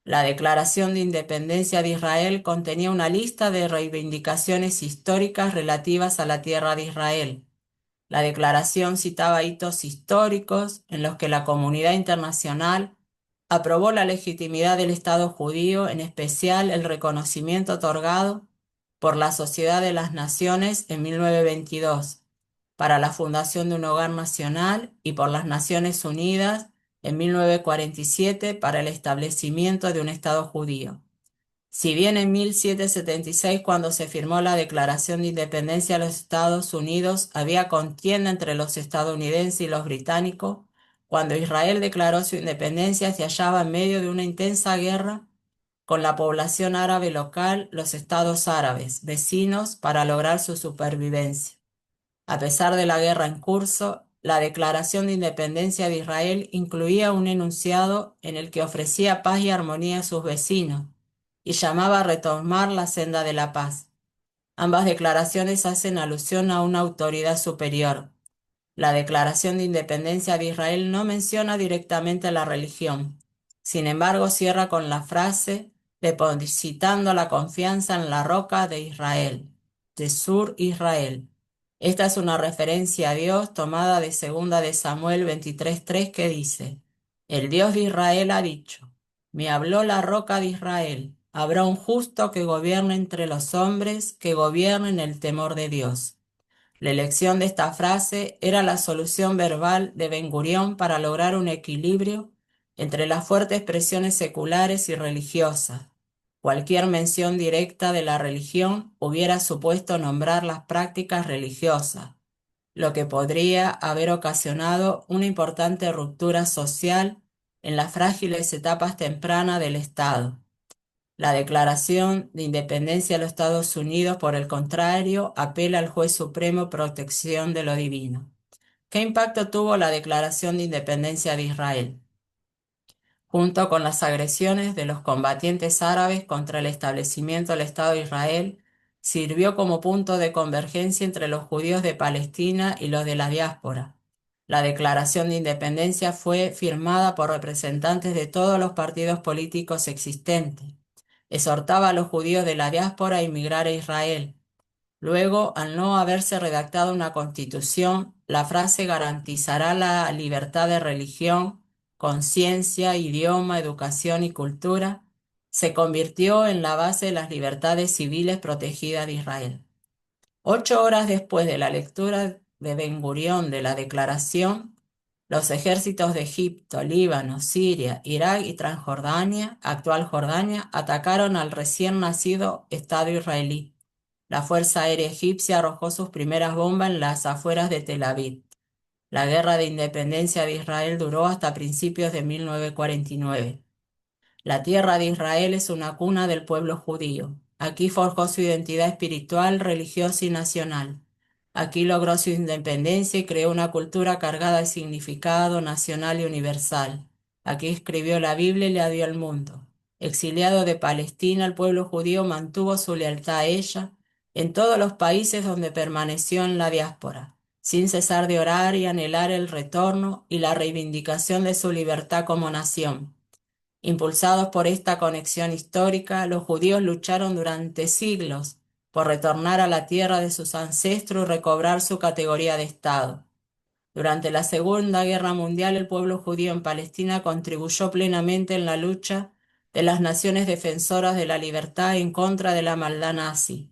La Declaración de Independencia de Israel contenía una lista de reivindicaciones históricas relativas a la tierra de Israel. La declaración citaba hitos históricos en los que la comunidad internacional aprobó la legitimidad del Estado judío, en especial el reconocimiento otorgado por la Sociedad de las Naciones en 1922 para la fundación de un hogar nacional y por las Naciones Unidas en 1947 para el establecimiento de un Estado judío. Si bien en 1776, cuando se firmó la Declaración de Independencia de los Estados Unidos, había contienda entre los estadounidenses y los británicos, cuando Israel declaró su independencia se hallaba en medio de una intensa guerra con la población árabe local, los estados árabes, vecinos, para lograr su supervivencia. A pesar de la guerra en curso, la Declaración de Independencia de Israel incluía un enunciado en el que ofrecía paz y armonía a sus vecinos y llamaba a retomar la senda de la paz. Ambas declaraciones hacen alusión a una autoridad superior. La Declaración de Independencia de Israel no menciona directamente la religión. Sin embargo, cierra con la frase depositando la confianza en la roca de Israel, de Sur Israel. Esta es una referencia a Dios tomada de 2 de Samuel 23:3 que dice: El Dios de Israel ha dicho, me habló la roca de Israel, habrá un justo que gobierne entre los hombres, que gobierne en el temor de Dios. La elección de esta frase era la solución verbal de Ben-Gurión para lograr un equilibrio entre las fuertes presiones seculares y religiosas. Cualquier mención directa de la religión hubiera supuesto nombrar las prácticas religiosas, lo que podría haber ocasionado una importante ruptura social en las frágiles etapas tempranas del Estado. La Declaración de Independencia de los Estados Unidos, por el contrario, apela al juez supremo protección de lo divino. ¿Qué impacto tuvo la Declaración de Independencia de Israel? Junto con las agresiones de los combatientes árabes contra el establecimiento del Estado de Israel, sirvió como punto de convergencia entre los judíos de Palestina y los de la diáspora. La Declaración de Independencia fue firmada por representantes de todos los partidos políticos existentes. Exhortaba a los judíos de la diáspora a emigrar a Israel. Luego, al no haberse redactado una constitución, la frase garantizará la libertad de religión, conciencia, idioma, educación y cultura, se convirtió en la base de las libertades civiles protegidas de Israel. 8 horas después de la lectura de Ben-Gurión de la declaración, los ejércitos de Egipto, Líbano, Siria, Irak y Transjordania, actual Jordania, atacaron al recién nacido Estado israelí. La Fuerza Aérea Egipcia arrojó sus primeras bombas en las afueras de Tel Aviv. La Guerra de Independencia de Israel duró hasta principios de 1949. La tierra de Israel es una cuna del pueblo judío. Aquí forjó su identidad espiritual, religiosa y nacional. Aquí logró su independencia y creó una cultura cargada de significado nacional y universal. Aquí escribió la Biblia y la dio al mundo. Exiliado de Palestina, el pueblo judío mantuvo su lealtad a ella en todos los países donde permaneció en la diáspora, sin cesar de orar y anhelar el retorno y la reivindicación de su libertad como nación. Impulsados por esta conexión histórica, los judíos lucharon durante siglos por retornar a la tierra de sus ancestros y recobrar su categoría de Estado. Durante la Segunda Guerra Mundial, el pueblo judío en Palestina contribuyó plenamente en la lucha de las naciones defensoras de la libertad en contra de la maldad nazi.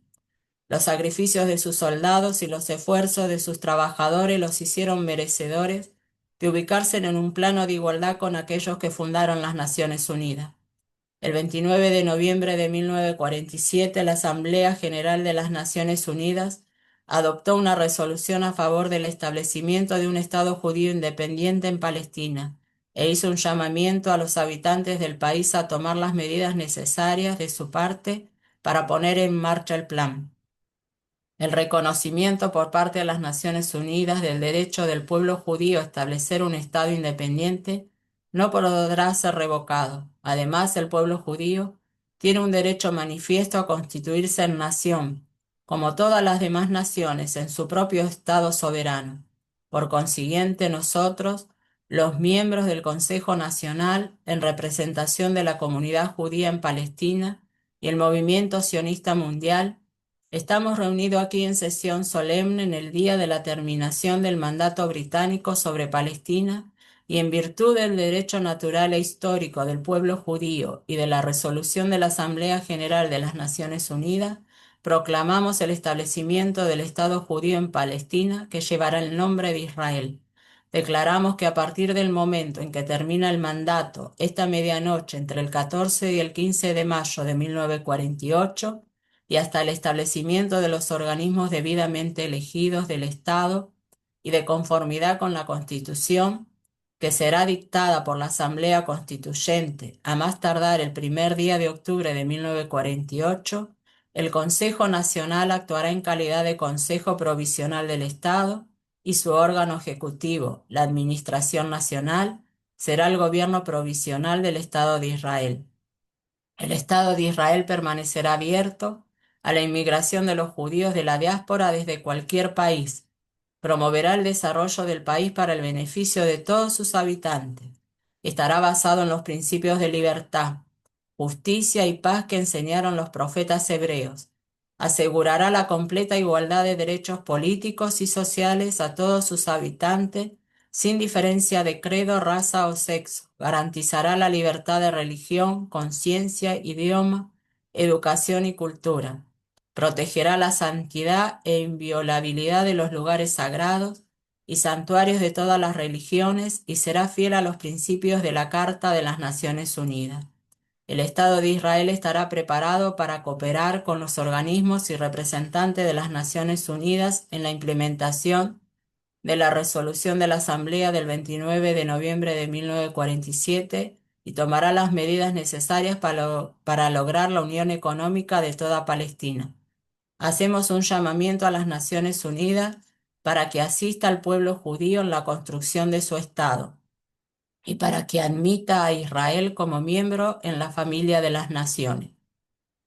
Los sacrificios de sus soldados y los esfuerzos de sus trabajadores los hicieron merecedores de ubicarse en un plano de igualdad con aquellos que fundaron las Naciones Unidas. El 29 de noviembre de 1947, la Asamblea General de las Naciones Unidas adoptó una resolución a favor del establecimiento de un Estado judío independiente en Palestina e hizo un llamamiento a los habitantes del país a tomar las medidas necesarias de su parte para poner en marcha el plan. El reconocimiento por parte de las Naciones Unidas del derecho del pueblo judío a establecer un Estado independiente no podrá ser revocado. Además, el pueblo judío tiene un derecho manifiesto a constituirse en nación, como todas las demás naciones, en su propio Estado soberano. Por consiguiente, nosotros, los miembros del Consejo Nacional en representación de la comunidad judía en Palestina y el movimiento sionista mundial, estamos reunidos aquí en sesión solemne en el día de la terminación del mandato británico sobre Palestina y en virtud del derecho natural e histórico del pueblo judío y de la resolución de la Asamblea General de las Naciones Unidas, proclamamos el establecimiento del Estado judío en Palestina que llevará el nombre de Israel. Declaramos que a partir del momento en que termina el mandato, esta medianoche entre el 14 y el 15 de mayo de 1948, y hasta el establecimiento de los organismos debidamente elegidos del Estado y de conformidad con la Constitución, que será dictada por la Asamblea Constituyente a más tardar el primer día de octubre de 1948, el Consejo Nacional actuará en calidad de Consejo Provisional del Estado y su órgano ejecutivo, la Administración Nacional, será el Gobierno Provisional del Estado de Israel. El Estado de Israel permanecerá abierto a la inmigración de los judíos de la diáspora desde cualquier país. Promoverá el desarrollo del país para el beneficio de todos sus habitantes. Estará basado en los principios de libertad, justicia y paz que enseñaron los profetas hebreos. Asegurará la completa igualdad de derechos políticos y sociales a todos sus habitantes, sin diferencia de credo, raza o sexo. Garantizará la libertad de religión, conciencia, idioma, educación y cultura. Protegerá la santidad e inviolabilidad de los lugares sagrados y santuarios de todas las religiones y será fiel a los principios de la Carta de las Naciones Unidas. El Estado de Israel estará preparado para cooperar con los organismos y representantes de las Naciones Unidas en la implementación de la resolución de la Asamblea del 29 de noviembre de 1947 y tomará las medidas necesarias para lograr la unión económica de toda Palestina. Hacemos un llamamiento a las Naciones Unidas para que asista al pueblo judío en la construcción de su Estado y para que admita a Israel como miembro en la familia de las naciones.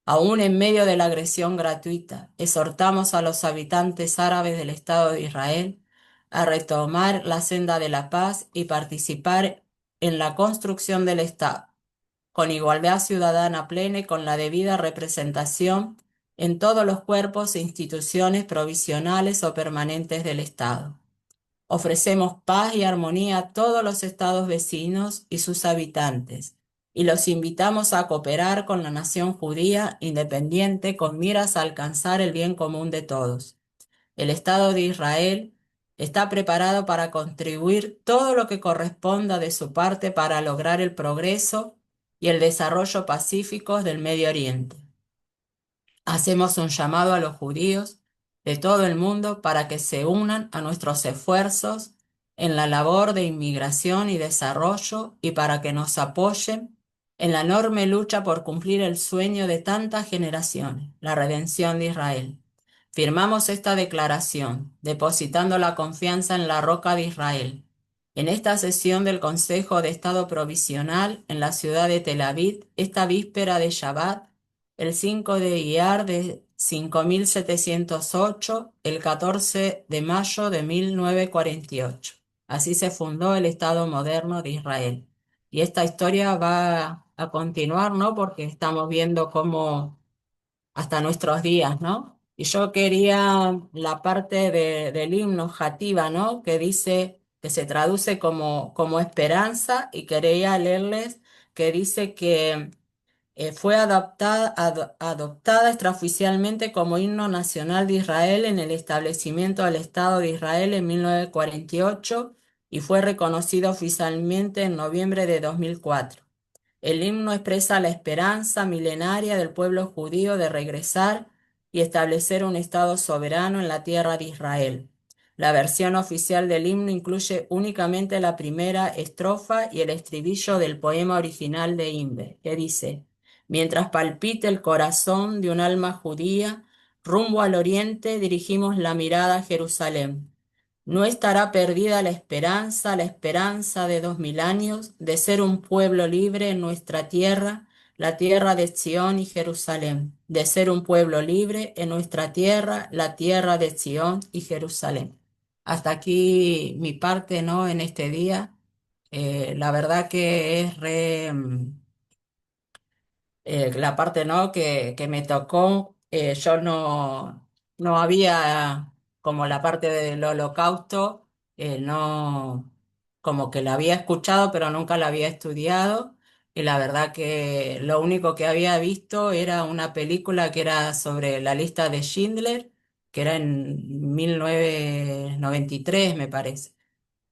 Aún en medio de la agresión gratuita, exhortamos a los habitantes árabes del Estado de Israel a retomar la senda de la paz y participar en la construcción del Estado, con igualdad ciudadana plena y con la debida representación en todos los cuerpos e instituciones provisionales o permanentes del Estado. Ofrecemos paz y armonía a todos los estados vecinos y sus habitantes, y los invitamos a cooperar con la nación judía independiente con miras a alcanzar el bien común de todos. El Estado de Israel está preparado para contribuir todo lo que corresponda de su parte para lograr el progreso y el desarrollo pacíficos del Medio Oriente. Hacemos un llamado a los judíos de todo el mundo para que se unan a nuestros esfuerzos en la labor de inmigración y desarrollo y para que nos apoyen en la enorme lucha por cumplir el sueño de tantas generaciones, la redención de Israel. Firmamos esta declaración, depositando la confianza en la roca de Israel. En esta sesión del Consejo de Estado Provisional en la ciudad de Tel Aviv, esta víspera de Shabbat, el 5 de Iyar de 5708, el 14 de mayo de 1948. Así se fundó el Estado moderno de Israel. Y esta historia va a continuar, ¿no? Porque estamos viendo cómo hasta nuestros días, ¿no? Y yo quería la parte del himno Jativa, ¿no? Que dice, que se traduce como esperanza, y quería leerles que dice que fue adoptada extraoficialmente como himno nacional de Israel en el establecimiento del Estado de Israel en 1948 y fue reconocido oficialmente en noviembre de 2004. El himno expresa la esperanza milenaria del pueblo judío de regresar y establecer un Estado soberano en la tierra de Israel. La versión oficial del himno incluye únicamente la primera estrofa y el estribillo del poema original de Imbe, que dice: mientras palpite el corazón de un alma judía, rumbo al oriente dirigimos la mirada a Jerusalén. No estará perdida la esperanza de 2000 años de ser un pueblo libre en nuestra tierra, la tierra de Sión y Jerusalén, de ser un pueblo libre en nuestra tierra, la tierra de Sión y Jerusalén. Hasta aquí mi parte, ¿no? En este día. La verdad que es la parte ¿no? que me tocó, yo no había, como la parte del holocausto, no, como que la había escuchado, pero nunca la había estudiado. Y la verdad que lo único que había visto era una película que era sobre la lista de Schindler, que era en 1993 me parece.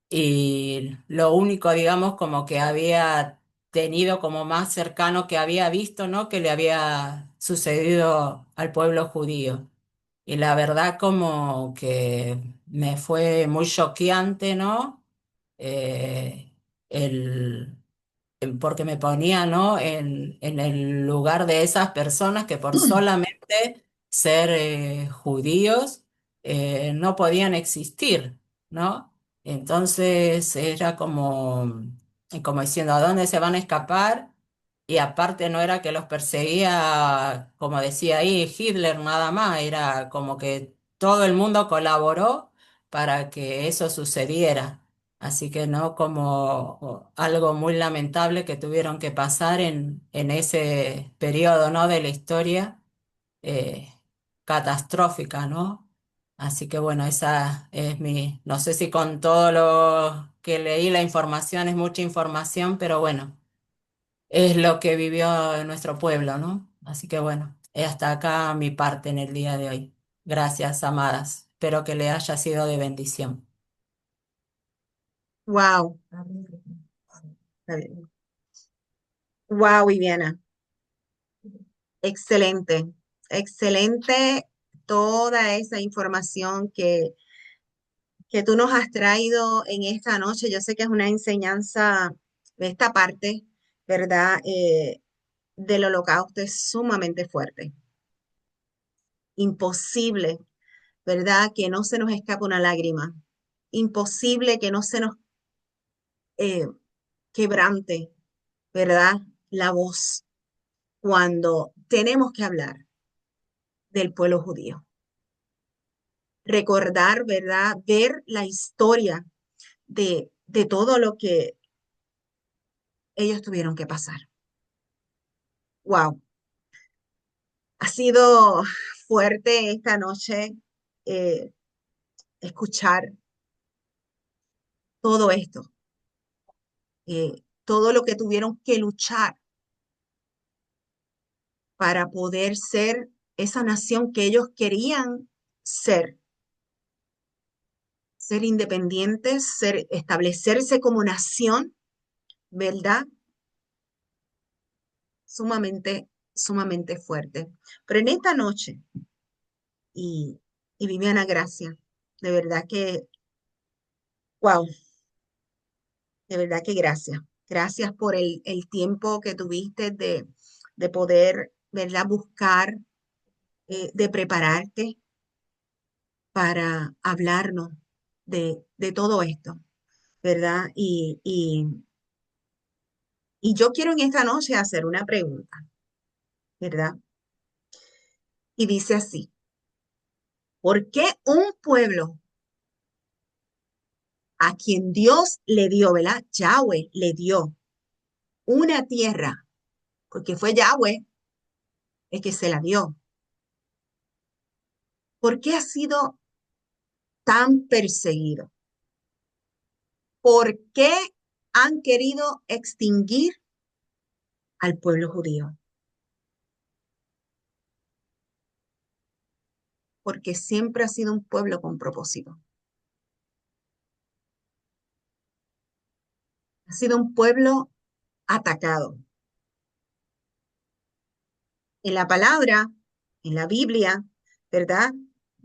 Y lo único, digamos, como que había tenido como más cercano que había visto, ¿no? Que le había sucedido al pueblo judío. Y la verdad como que me fue muy choqueante, ¿no? Eh, el, porque me ponía, ¿no? En el lugar de esas personas que por solamente ser judíos no podían existir, ¿no? Entonces era como diciendo, ¿a dónde se van a escapar? Y aparte no era que los perseguía, como decía ahí, Hitler nada más, era como que todo el mundo colaboró para que eso sucediera. Así que no como algo muy lamentable que tuvieron que pasar en ese periodo, ¿no? De la historia eh, catastrófica, ¿no? Así que bueno, esa es no sé si con todo lo que leí la información es mucha información, pero bueno, es lo que vivió nuestro pueblo, ¿no? Así que bueno, hasta acá mi parte en el día de hoy. Gracias, amadas. Espero que le haya sido de bendición. Wow. Wow, Viviana. Excelente. Excelente toda esa información que tú nos has traído en esta noche. Yo sé que es una enseñanza de esta parte, ¿verdad? Del holocausto es sumamente fuerte. Imposible, ¿verdad? Que no se nos escape una lágrima. Imposible que no se nos eh, quebrante, ¿verdad? La voz cuando tenemos que hablar del pueblo judío. Recordar, ¿verdad? Ver la historia de todo lo que ellos tuvieron que pasar. Wow, ha sido fuerte esta noche eh, escuchar todo esto, todo lo que tuvieron que luchar para poder ser esa nación que ellos querían ser, ser independientes, establecerse como nación, ¿verdad? Sumamente, sumamente fuerte. Pero en esta noche, y, y Viviana, gracias, de verdad que, wow, de verdad que gracias. Gracias por el tiempo que tuviste de poder, ¿verdad? Buscar, de prepararte para hablarnos de todo esto, ¿verdad? Y yo quiero en esta noche hacer una pregunta, ¿verdad? Y dice así, ¿por qué un pueblo a quien Dios le dio, ¿verdad? Yahweh le dio una tierra, porque fue Yahweh el que se la dio? ¿Por qué ha sido tan perseguido? ¿Por qué han querido extinguir al pueblo judío? Porque siempre ha sido un pueblo con propósito. Ha sido un pueblo atacado. En la palabra, en la Biblia, ¿verdad?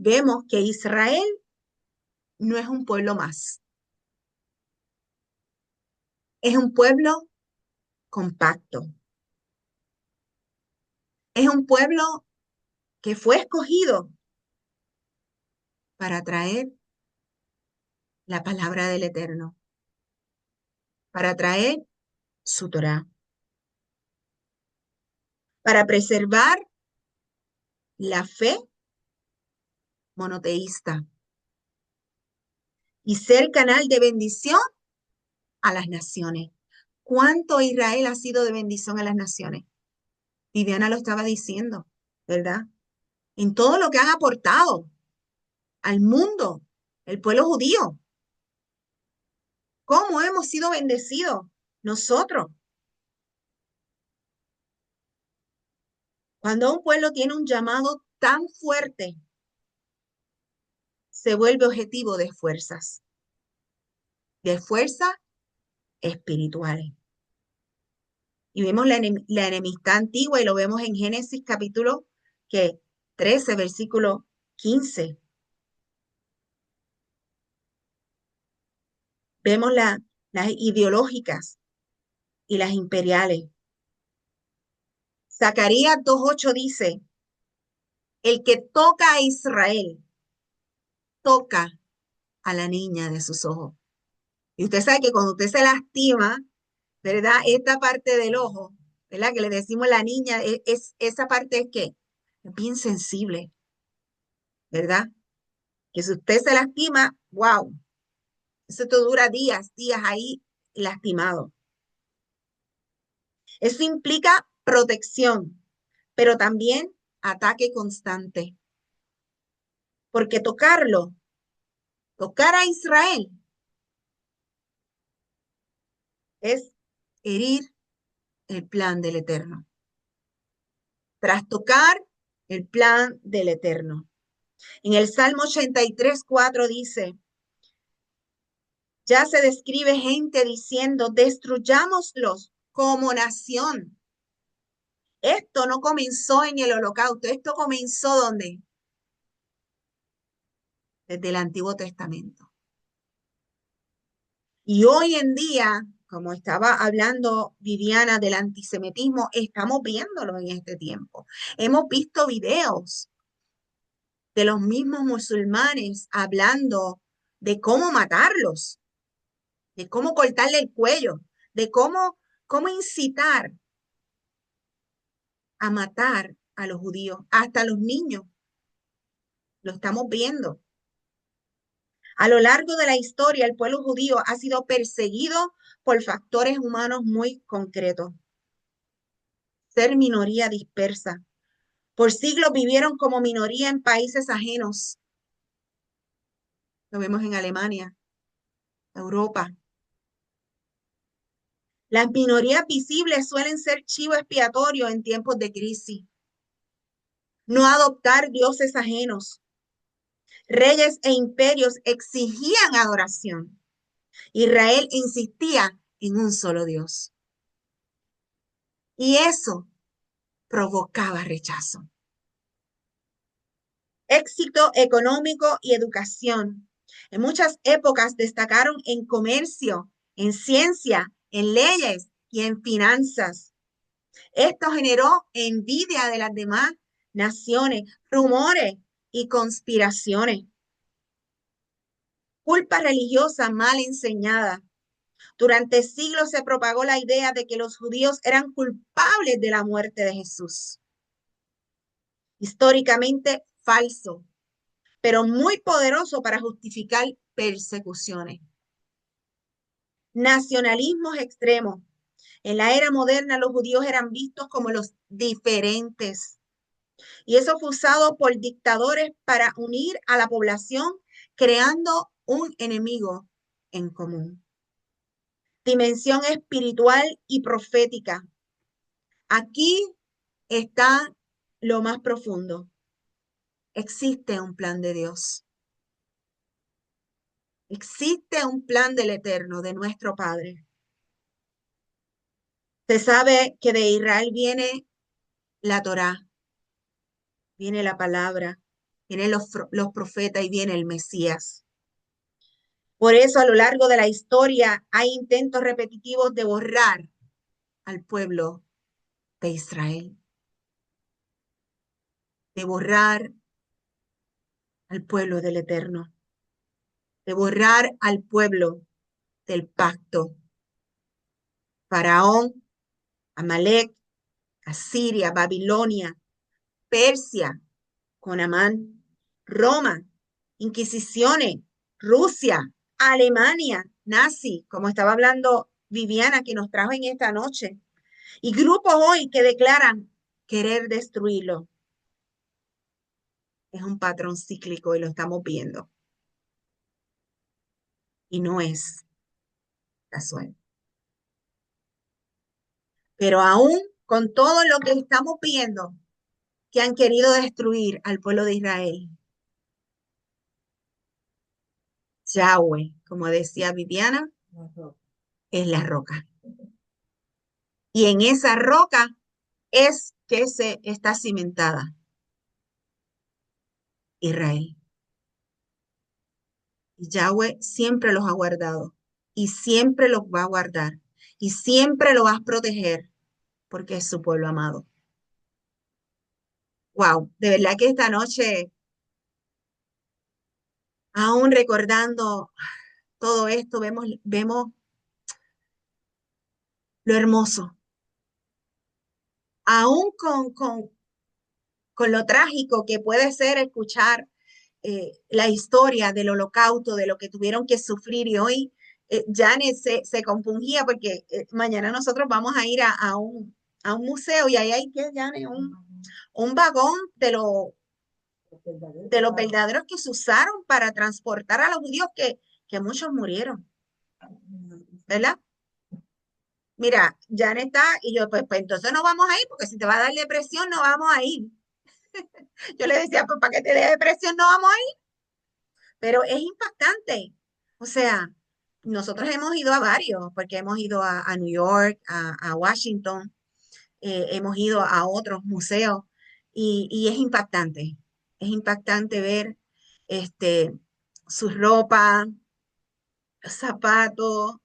Vemos que Israel no es un pueblo más, es un pueblo compacto, es un pueblo que fue escogido para traer la palabra del Eterno, para traer su Torá, para preservar la fe monoteísta y ser canal de bendición a las naciones. ¿Cuánto Israel ha sido de bendición a las naciones? Viviana lo estaba diciendo, ¿verdad? En todo lo que han aportado al mundo, el pueblo judío. ¿Cómo hemos sido bendecidos nosotros? Cuando un pueblo tiene un llamado tan fuerte, se vuelve objetivo de fuerzas espirituales. Y vemos la enemistad antigua y lo vemos en Génesis capítulo que 13, versículo 15. Vemos las ideológicas y las imperiales. Zacarías 2:8 dice, el que toca a Israel, toca a la niña de sus ojos. Y usted sabe que cuando usted se lastima, ¿verdad? Esta parte del ojo, ¿verdad? Que le decimos la niña, esa parte es que es bien sensible, ¿verdad? Que si usted se lastima, wow, eso te dura días ahí lastimado. Eso implica protección, pero también ataque constante. Porque tocar a Israel, es herir el plan del Eterno. Trastocar el plan del Eterno. En el Salmo 83:4 dice, ya se describe gente diciendo, destruyámoslos como nación. Esto no comenzó en el holocausto, esto comenzó ¿dónde? Desde el Antiguo Testamento. Y hoy en día, como estaba hablando Viviana del antisemitismo, estamos viéndolo en este tiempo. Hemos visto videos de los mismos musulmanes hablando de cómo matarlos, de cómo cortarle el cuello, de cómo incitar a matar a los judíos, hasta a los niños. Lo estamos viendo. A lo largo de la historia, el pueblo judío ha sido perseguido por factores humanos muy concretos. Ser minoría dispersa. Por siglos vivieron como minoría en países ajenos. Lo vemos en Alemania, Europa. Las minorías visibles suelen ser chivo expiatorio en tiempos de crisis. No adoptar dioses ajenos. Reyes e imperios exigían adoración. Israel insistía en un solo Dios. Y eso provocaba rechazo. Éxito económico y educación. En muchas épocas destacaron en comercio, en ciencia, en leyes y en finanzas. Esto generó envidia de las demás naciones, rumores y conspiraciones. Culpa religiosa mal enseñada. Durante siglos se propagó la idea de que los judíos eran culpables de la muerte de Jesús. Históricamente falso, pero muy poderoso para justificar persecuciones. Nacionalismos extremos. En la era moderna los judíos eran vistos como los diferentes. Y eso fue usado por dictadores para unir a la población, creando un enemigo en común. Dimensión espiritual y profética. Aquí está lo más profundo. Existe un plan de Dios. Existe un plan del Eterno, de nuestro Padre. Se sabe que de Israel viene la Torá, viene la palabra, vienen los profetas y viene el Mesías. Por eso a lo largo de la historia hay intentos repetitivos de borrar al pueblo de Israel, de borrar al pueblo del Eterno, de borrar al pueblo del pacto. Faraón, Amalek, Asiria, Babilonia, Persia, con Amán, Roma, Inquisiciones, Rusia, Alemania, nazi, como estaba hablando Viviana, que nos trajo en esta noche, y grupos hoy que declaran querer destruirlo. Es un patrón cíclico y lo estamos viendo. Y no es casual. Pero aún con todo lo que estamos viendo, que han querido destruir al pueblo de Israel, Yahweh, como decía Viviana, es la roca. Y en esa roca es que se está cimentada Israel. Y Yahweh siempre los ha guardado y siempre los va a guardar y siempre los va a proteger porque es su pueblo amado. Wow, de verdad que esta noche, aún recordando todo esto, vemos lo hermoso, aún con lo trágico que puede ser escuchar la historia del holocausto, de lo que tuvieron que sufrir y hoy Janet se compungía porque mañana nosotros vamos a ir a un museo y ahí hay que, Janet, un vagón de los verdaderos que se usaron para transportar a los judíos que muchos murieron, ¿verdad? Mira, Janet está y yo, pues entonces no vamos a ir porque si te va a dar depresión no vamos a ir. Yo le decía, pues para que te dé depresión no vamos a ir, pero es impactante. O sea, nosotros hemos ido a varios, porque hemos ido a New York, a Washington, hemos ido a otros museos y es impactante ver este, su ropa, los zapatos,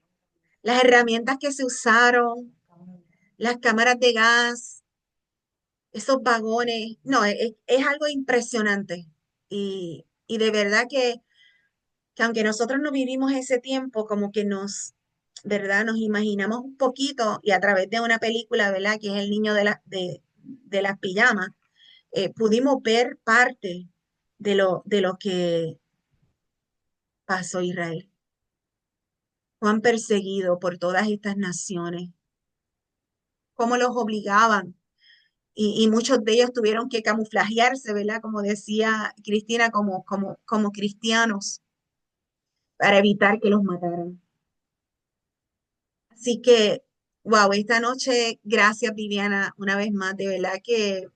las herramientas que se usaron, las cámaras de gas, esos vagones. No, es algo impresionante y de verdad que aunque nosotros no vivimos ese tiempo, como que ¿verdad? Nos imaginamos un poquito y a través de una película, ¿verdad? Que es El niño de las pijamas, pudimos ver parte de lo que pasó Israel. Cuán perseguido por todas estas naciones, cómo los obligaban y muchos de ellos tuvieron que camuflajearse, ¿verdad? Como decía Cristina, como cristianos para evitar que los mataran. Así que, wow, esta noche, gracias Viviana, una vez más, de verdad que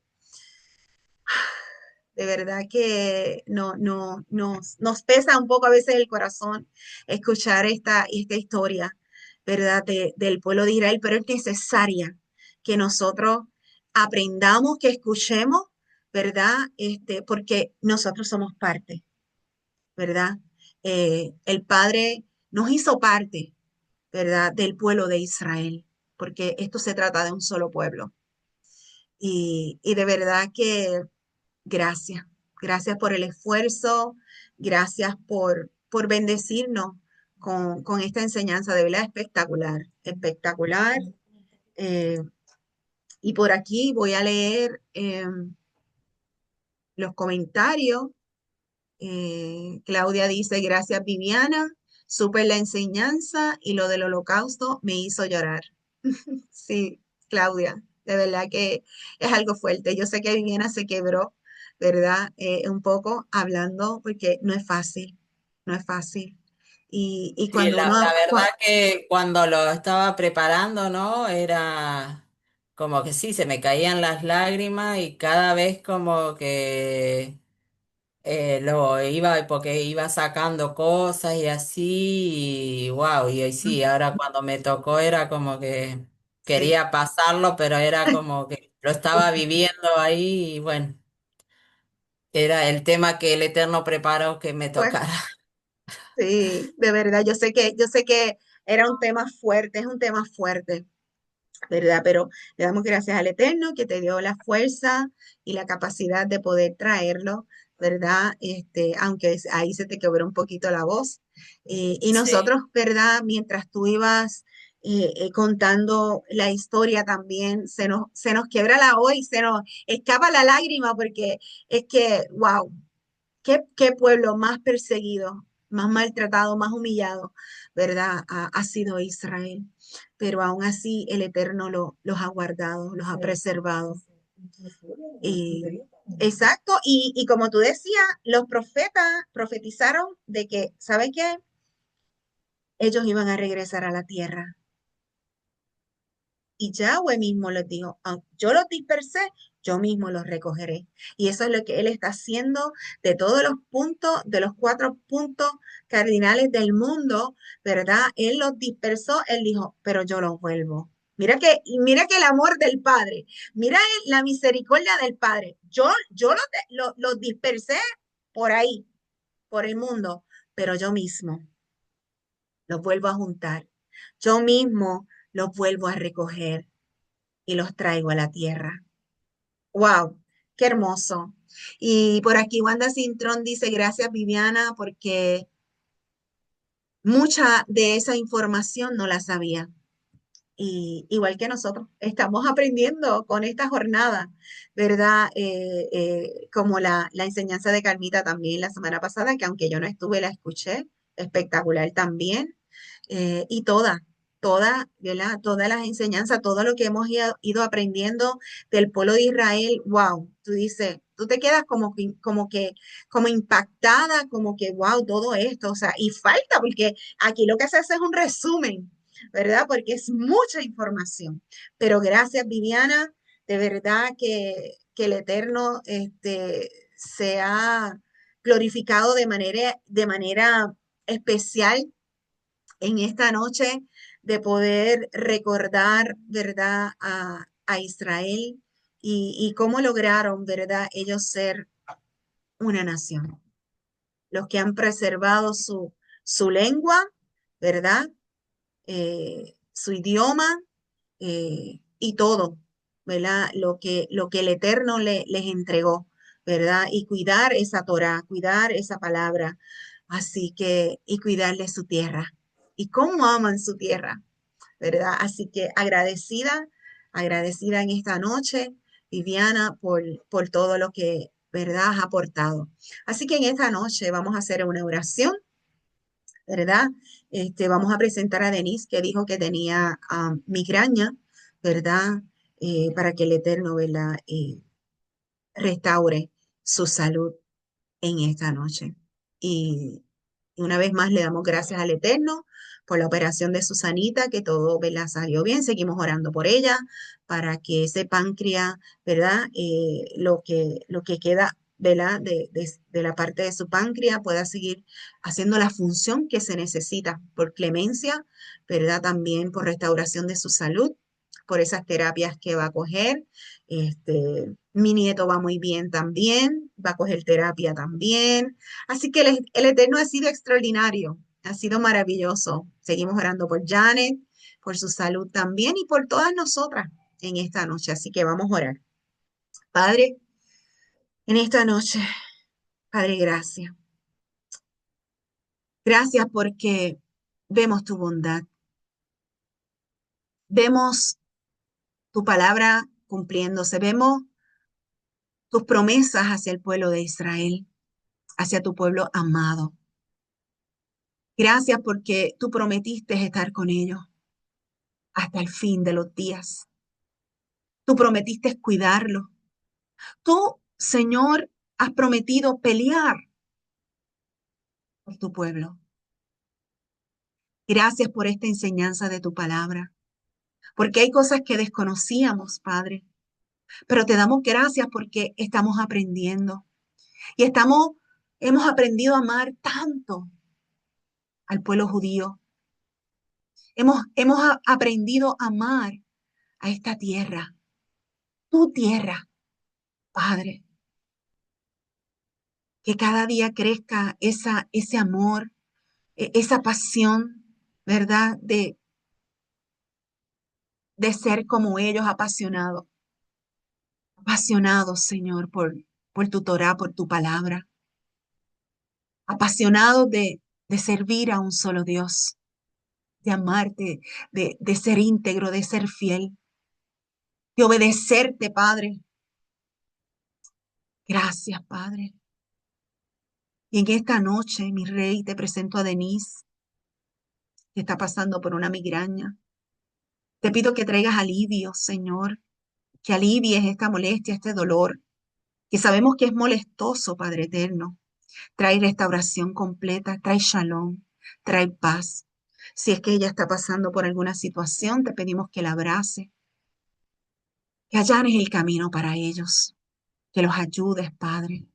nos pesa un poco a veces el corazón escuchar esta historia, ¿verdad? Del pueblo de Israel, pero es necesaria que nosotros aprendamos, que escuchemos, ¿verdad? Porque nosotros somos parte, ¿verdad? El Padre nos hizo parte, ¿verdad? Del pueblo de Israel, porque esto se trata de un solo pueblo. Y de verdad que gracias, gracias por el esfuerzo, gracias por bendecirnos con esta enseñanza, de verdad espectacular, espectacular. Eh, y por aquí voy a leer los comentarios. Claudia dice, gracias Viviana, supe la enseñanza y lo del holocausto me hizo llorar. Sí, Claudia, de verdad que es algo fuerte. Yo sé que Viviana se quebró, ¿verdad? Un poco hablando porque no es fácil, no es fácil. Y Sí, cuando la uno, verdad que cuando lo estaba preparando, ¿no? Era como que sí, se me caían las lágrimas y cada vez como que lo iba, porque iba sacando cosas y así, y wow, y sí, ahora cuando me tocó era como que sí, quería pasarlo, pero era como que lo estaba viviendo ahí y bueno, era el tema que el Eterno preparó que me pues tocara. sí, de verdad, yo sé que era un tema fuerte, es un tema fuerte. ¿Verdad? Pero le damos gracias al Eterno que te dio la fuerza y la capacidad de poder traerlo, ¿verdad? Aunque ahí se te quebró un poquito la voz. Y Sí. nosotros, ¿verdad? Mientras tú ibas contando la historia también, se nos quiebra la voz y se nos escapa la lágrima porque es que, wow, qué pueblo más perseguido. más maltratado, más humillado, ¿verdad? Ha sido Israel. Pero aún así el Eterno los ha guardado, los ha preservado. Y, exacto, y como tú decías, los profetas profetizaron de que, ¿sabe qué? Ellos iban a regresar a la tierra. Y Yahweh mismo les dijo, yo los dispersé, yo mismo los recogeré. Y eso es lo que él está haciendo de todos los puntos, de los 4 puntos cardinales del mundo, ¿verdad? Él los dispersó, él dijo, pero yo los vuelvo. Mira que el amor del Padre, mira la misericordia del Padre. Yo los dispersé por ahí, por el mundo, pero yo mismo los vuelvo a juntar. Yo mismo los vuelvo a recoger y los traigo a la tierra. ¡Wow! ¡Qué hermoso! Y por aquí Wanda Cintrón dice, gracias Viviana, porque mucha de esa información no la sabía. Y igual que nosotros, estamos aprendiendo con esta jornada, ¿verdad? Como la enseñanza de Carmita también la semana pasada, que aunque yo no estuve, la escuché, espectacular también. Y ¿verdad? Todas las enseñanzas, todo lo que hemos ido aprendiendo del pueblo de Israel, wow, tú dices, tú te quedas como impactada, como que, wow, todo esto, o sea, y falta, porque aquí lo que se hace es un resumen, ¿verdad? Porque es mucha información. Pero gracias, Viviana, de verdad que el Eterno se ha glorificado de manera especial en esta noche de poder recordar, ¿verdad?, a Israel y cómo lograron, ¿verdad?, ellos ser una nación. Los que han preservado su lengua, ¿verdad? Su idioma y todo, ¿verdad? Lo que el Eterno les entregó, ¿verdad? Y cuidar esa Torah, cuidar esa palabra. Así que, y cuidarle su tierra. Y cómo aman su tierra, ¿verdad? Así que agradecida en esta noche, Viviana, por todo lo que, ¿verdad?, has aportado. Así que en esta noche vamos a hacer una oración, ¿verdad? Vamos a presentar a Denise, que dijo que tenía migraña, ¿verdad? Para que el Eterno, ¿verdad?, restaure su salud en esta noche. Y una vez más le damos gracias al Eterno por la operación de Susanita, que todo, ¿verdad?, salió bien. Seguimos orando por ella para que ese páncreas, ¿verdad?, lo que queda, ¿verdad?, de la parte de su páncreas pueda seguir haciendo la función que se necesita por clemencia, ¿verdad?, también por restauración de su salud, por esas terapias que va a coger. Mi nieto va muy bien también, va a coger terapia también. Así que el Eterno ha sido extraordinario, ha sido maravilloso. Seguimos orando por Janet, por su salud también y por todas nosotras en esta noche. Así que vamos a orar. Padre, en esta noche, Padre, gracias. Gracias porque vemos tu bondad, vemos tu palabra cumpliéndose, vemos tus promesas hacia el pueblo de Israel, hacia tu pueblo amado. Gracias porque tú prometiste estar con ellos hasta el fin de los días. Tú prometiste cuidarlo. Tú, Señor, has prometido pelear por tu pueblo. Gracias por esta enseñanza de tu palabra, porque hay cosas que desconocíamos, Padre, pero te damos gracias porque estamos aprendiendo y hemos aprendido a amar tanto al pueblo judío. Hemos aprendido a amar a esta tierra, tu tierra, Padre, que cada día crezca ese amor, esa pasión, ¿verdad? De ser como ellos, apasionados, Señor, por tu Torah, por tu palabra, apasionados de servir a un solo Dios, de amarte, de ser íntegro, de ser fiel, de obedecerte, Padre. Gracias, Padre. Y en esta noche, mi rey, te presento a Denise, que está pasando por una migraña. Te pido que traigas alivio, Señor, que alivies esta molestia, este dolor, que sabemos que es molestoso, Padre eterno. Trae restauración completa, trae shalom, trae paz. Si es que ella está pasando por alguna situación, te pedimos que la abrace, que allanes el camino para ellos, que los ayudes, Padre,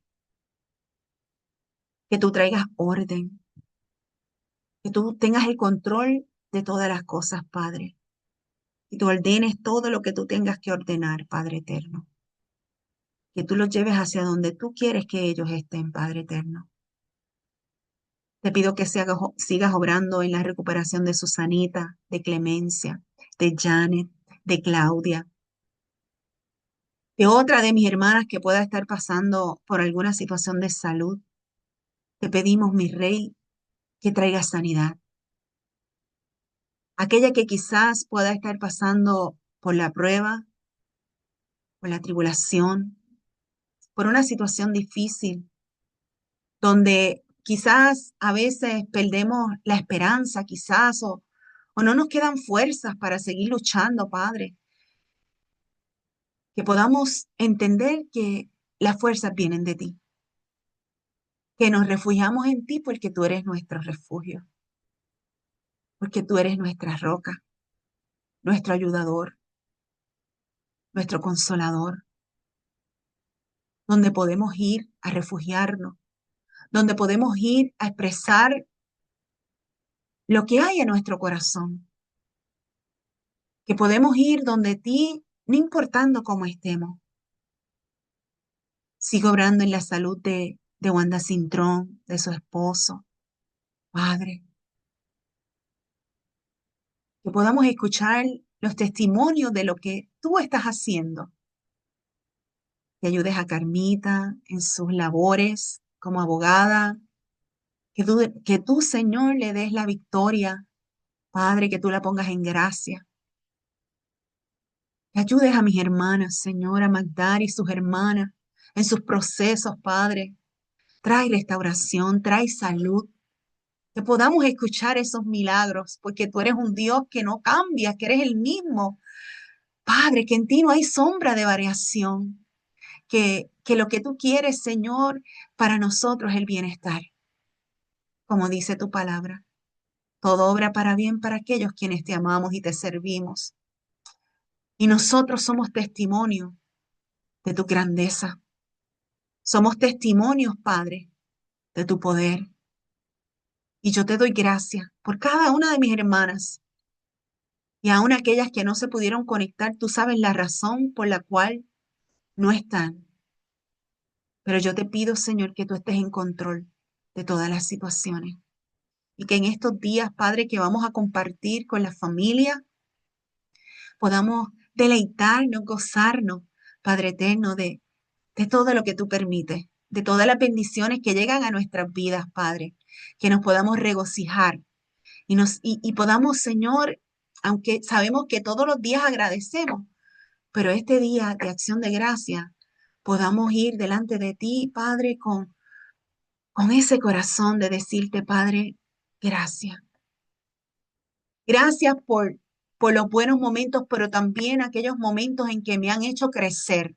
que tú traigas orden, que tú tengas el control de todas las cosas, Padre, y tú ordenes todo lo que tú tengas que ordenar, Padre eterno, que tú los lleves hacia donde tú quieres que ellos estén, Padre eterno. Te pido que sigas obrando en la recuperación de Susanita, de Clemencia, de Janet, de Claudia, de otra de mis hermanas que pueda estar pasando por alguna situación de salud. Te pedimos, mi rey, que traiga sanidad. Aquella que quizás pueda estar pasando por la prueba, por la tribulación, por una situación difícil, donde quizás a veces perdemos la esperanza, quizás, o no nos quedan fuerzas para seguir luchando, Padre. Que podamos entender que las fuerzas vienen de ti, que nos refugiamos en ti porque tú eres nuestro refugio, porque tú eres nuestra roca, nuestro ayudador, nuestro consolador, donde podemos ir a refugiarnos, donde podemos ir a expresar lo que hay en nuestro corazón, que podemos ir donde ti, no importando cómo estemos. Sigo obrando en la salud de Wanda Cintrón, de su esposo, Padre, que podamos escuchar los testimonios de lo que tú estás haciendo, que ayudes a Carmita en sus labores como abogada, que tú, Señor, le des la victoria, Padre, que tú la pongas en gracia, que ayudes a mis hermanas, Señor, a Magdar y sus hermanas en sus procesos, Padre. Trae restauración, trae salud, que podamos escuchar esos milagros, porque tú eres un Dios que no cambia, que eres el mismo. Padre, que en ti no hay sombra de variación, que lo que tú quieres, Señor, para nosotros es el bienestar, como dice tu palabra. Todo obra para bien para aquellos quienes te amamos y te servimos. Y nosotros somos testimonio de tu grandeza. Somos testimonios, Padre, de tu poder. Y yo te doy gracias por cada una de mis hermanas y aun aquellas que no se pudieron conectar. Tú sabes la razón por la cual no están. Pero yo te pido, Señor, que tú estés en control de todas las situaciones. Y que en estos días, Padre, que vamos a compartir con la familia, podamos deleitarnos, gozarnos, Padre eterno, de todo lo que tú permites, de todas las bendiciones que llegan a nuestras vidas, Padre, que nos podamos regocijar y podamos, Señor, aunque sabemos que todos los días agradecemos, pero este día de acción de gracia, podamos ir delante de ti, Padre, con ese corazón de decirte, Padre, gracias. Gracias por los buenos momentos, pero también aquellos momentos en que me han hecho crecer,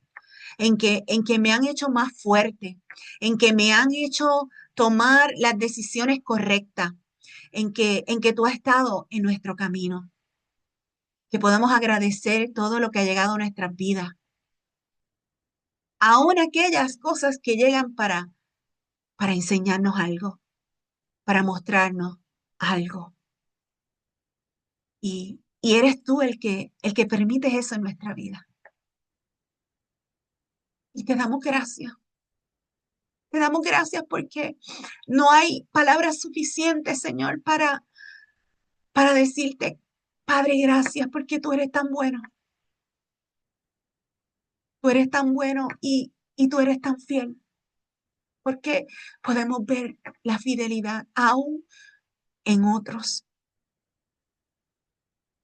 en que me han hecho más fuerte, en que me han hecho tomar las decisiones correctas, en que tú has estado en nuestro camino. Que podamos agradecer todo lo que ha llegado a nuestras vidas, aún aquellas cosas que llegan para enseñarnos algo, para mostrarnos algo. Y eres tú el que permites eso en nuestra vida. Y te damos gracias. Te damos gracias porque no hay palabras suficientes, Señor, para decirte, Padre, gracias porque tú eres tan bueno. Tú eres tan bueno y tú eres tan fiel. Porque podemos ver la fidelidad aún en otros.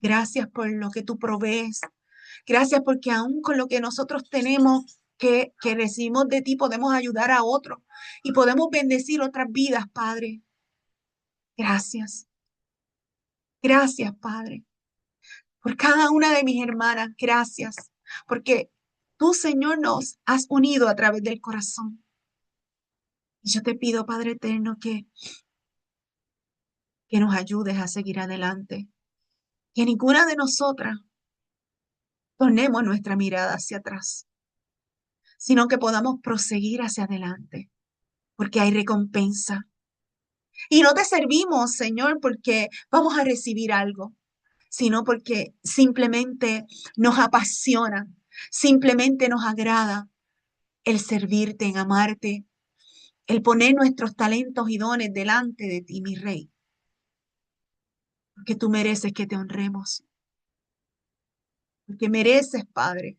Gracias por lo que tú provees. Gracias porque aún con lo que nosotros tenemos, que recibimos de ti podemos ayudar a otros y podemos bendecir otras vidas, Padre. Gracias. Gracias, Padre, por cada una de mis hermanas. Gracias, porque tú, Señor, nos has unido a través del corazón. Y yo te pido, Padre eterno, que nos ayudes a seguir adelante. Que ninguna de nosotras tornemos nuestra mirada hacia atrás, sino que podamos proseguir hacia adelante, porque hay recompensa. Y no te servimos, Señor, porque vamos a recibir algo, sino porque simplemente nos apasiona, simplemente nos agrada el servirte, en amarte, el poner nuestros talentos y dones delante de ti, mi Rey, porque tú mereces que te honremos, porque mereces, Padre,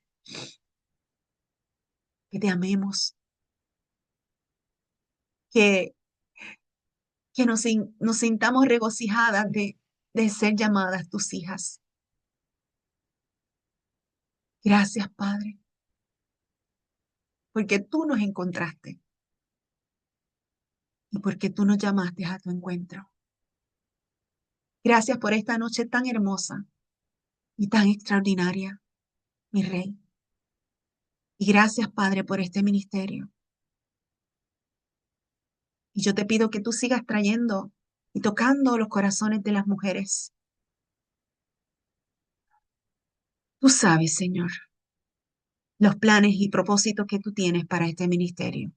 que te amemos, que, que nos sintamos regocijadas de ser llamadas tus hijas. Gracias, Padre, porque tú nos encontraste y porque tú nos llamaste a tu encuentro. Gracias por esta noche tan hermosa y tan extraordinaria, mi Rey. Y gracias, Padre, por este ministerio. Y yo te pido que tú sigas trayendo y tocando los corazones de las mujeres. Tú sabes, Señor, los planes y propósitos que tú tienes para este ministerio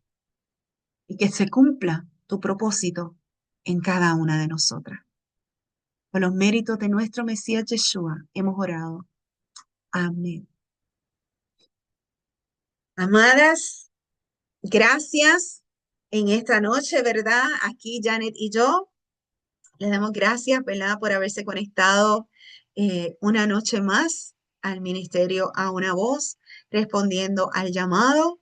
y que se cumpla tu propósito en cada una de nosotras. Por los méritos de nuestro Mesías Yeshua hemos orado. Amén. Amadas, gracias en esta noche, ¿verdad? Aquí Janet y yo les damos gracias, ¿verdad? Por haberse conectado una noche más al ministerio A Una Voz, respondiendo al llamado.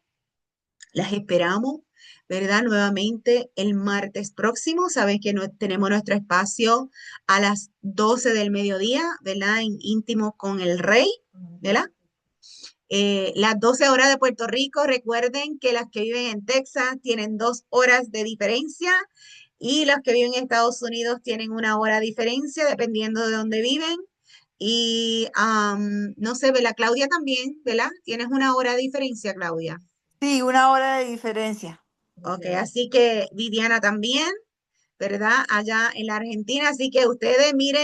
Las esperamos, ¿verdad? Nuevamente el martes próximo. Sabes que tenemos nuestro espacio a las 12 del mediodía, ¿verdad? En íntimo con el Rey, ¿verdad? Las 12 horas de Puerto Rico, recuerden que las que viven en Texas tienen 2 horas de diferencia y las que viven en Estados Unidos tienen 1 hora de diferencia, dependiendo de dónde viven. Y no sé, ¿verdad? Claudia también, ¿verdad? Tienes 1 hora de diferencia, Claudia. Sí, 1 hora de diferencia. Ok, así que Viviana también, ¿verdad? Allá en la Argentina. Así que ustedes, mire,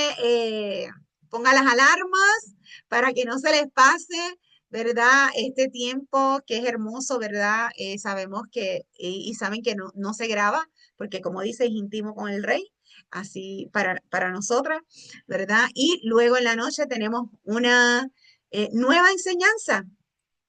pongan las alarmas para que no se les pase, ¿verdad? Este tiempo que es hermoso, ¿verdad? Sabemos que, y saben que no se graba, porque como dice, es íntimo con el Rey, así para nosotras, ¿verdad? Y luego en la noche tenemos una nueva enseñanza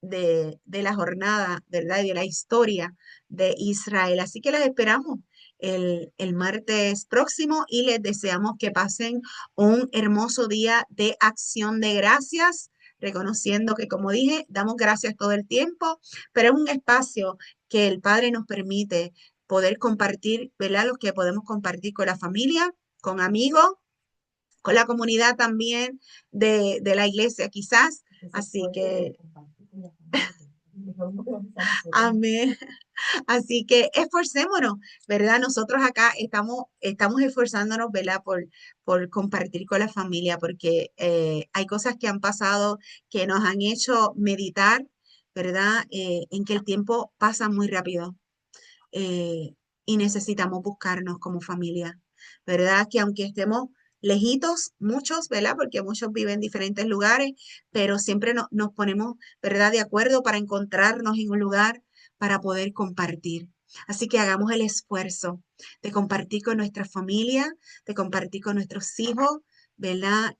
de la jornada, ¿verdad? Y de la historia de Israel. Así que las esperamos el martes próximo y les deseamos que pasen un hermoso día de acción de gracias, reconociendo que, como dije, damos gracias todo el tiempo, pero es un espacio que el Padre nos permite poder compartir, ¿verdad? Lo que podemos compartir con la familia, con amigos, con la comunidad también de la iglesia, quizás. Así que, amén. Así que esforcémonos, ¿verdad? Nosotros acá estamos esforzándonos, ¿verdad? Por compartir con la familia, porque hay cosas que han pasado que nos han hecho meditar, ¿verdad? En que el tiempo pasa muy rápido eh, y necesitamos buscarnos como familia, ¿verdad? Que aunque estemos lejitos, muchos, ¿verdad? Porque muchos viven en diferentes lugares, pero siempre nos ponemos, ¿verdad? De acuerdo para encontrarnos en un lugar para poder compartir. Así que hagamos el esfuerzo de compartir con nuestra familia, de compartir con nuestros hijos, ¿verdad?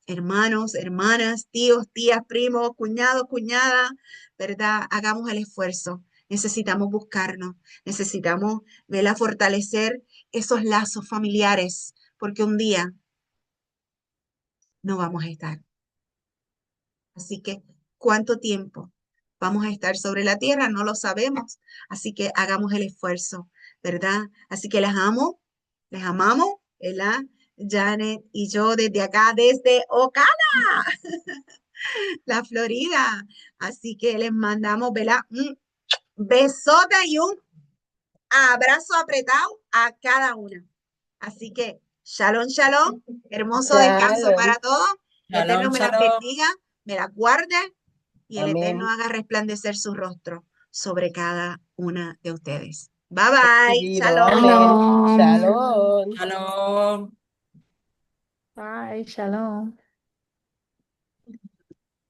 Hermanos, hermanas, tíos, tías, primos, cuñados, cuñadas, ¿verdad? Hagamos el esfuerzo. Necesitamos buscarnos, necesitamos, ¿verdad? Fortalecer esos lazos familiares, porque un día no vamos a estar. Así que, ¿cuánto tiempo vamos a estar sobre la tierra? No lo sabemos. Así que hagamos el esfuerzo, ¿verdad? Así que las amo, les amamos, ¿verdad? Janet y yo desde acá, desde Ocala. la Florida. Así que les mandamos, ¿verdad? Un besote y un abrazo apretado a cada una. Así que, shalom, shalom, hermoso descanso para Shalom. todos. El Eterno Shalom, me las shalom. bendiga, me las guarde y el Eterno Amén. haga resplandecer su rostro sobre cada una de ustedes. Bye bye, Recibido. shalom. Amén. Shalom. Shalom. Shalom. Bye, shalom.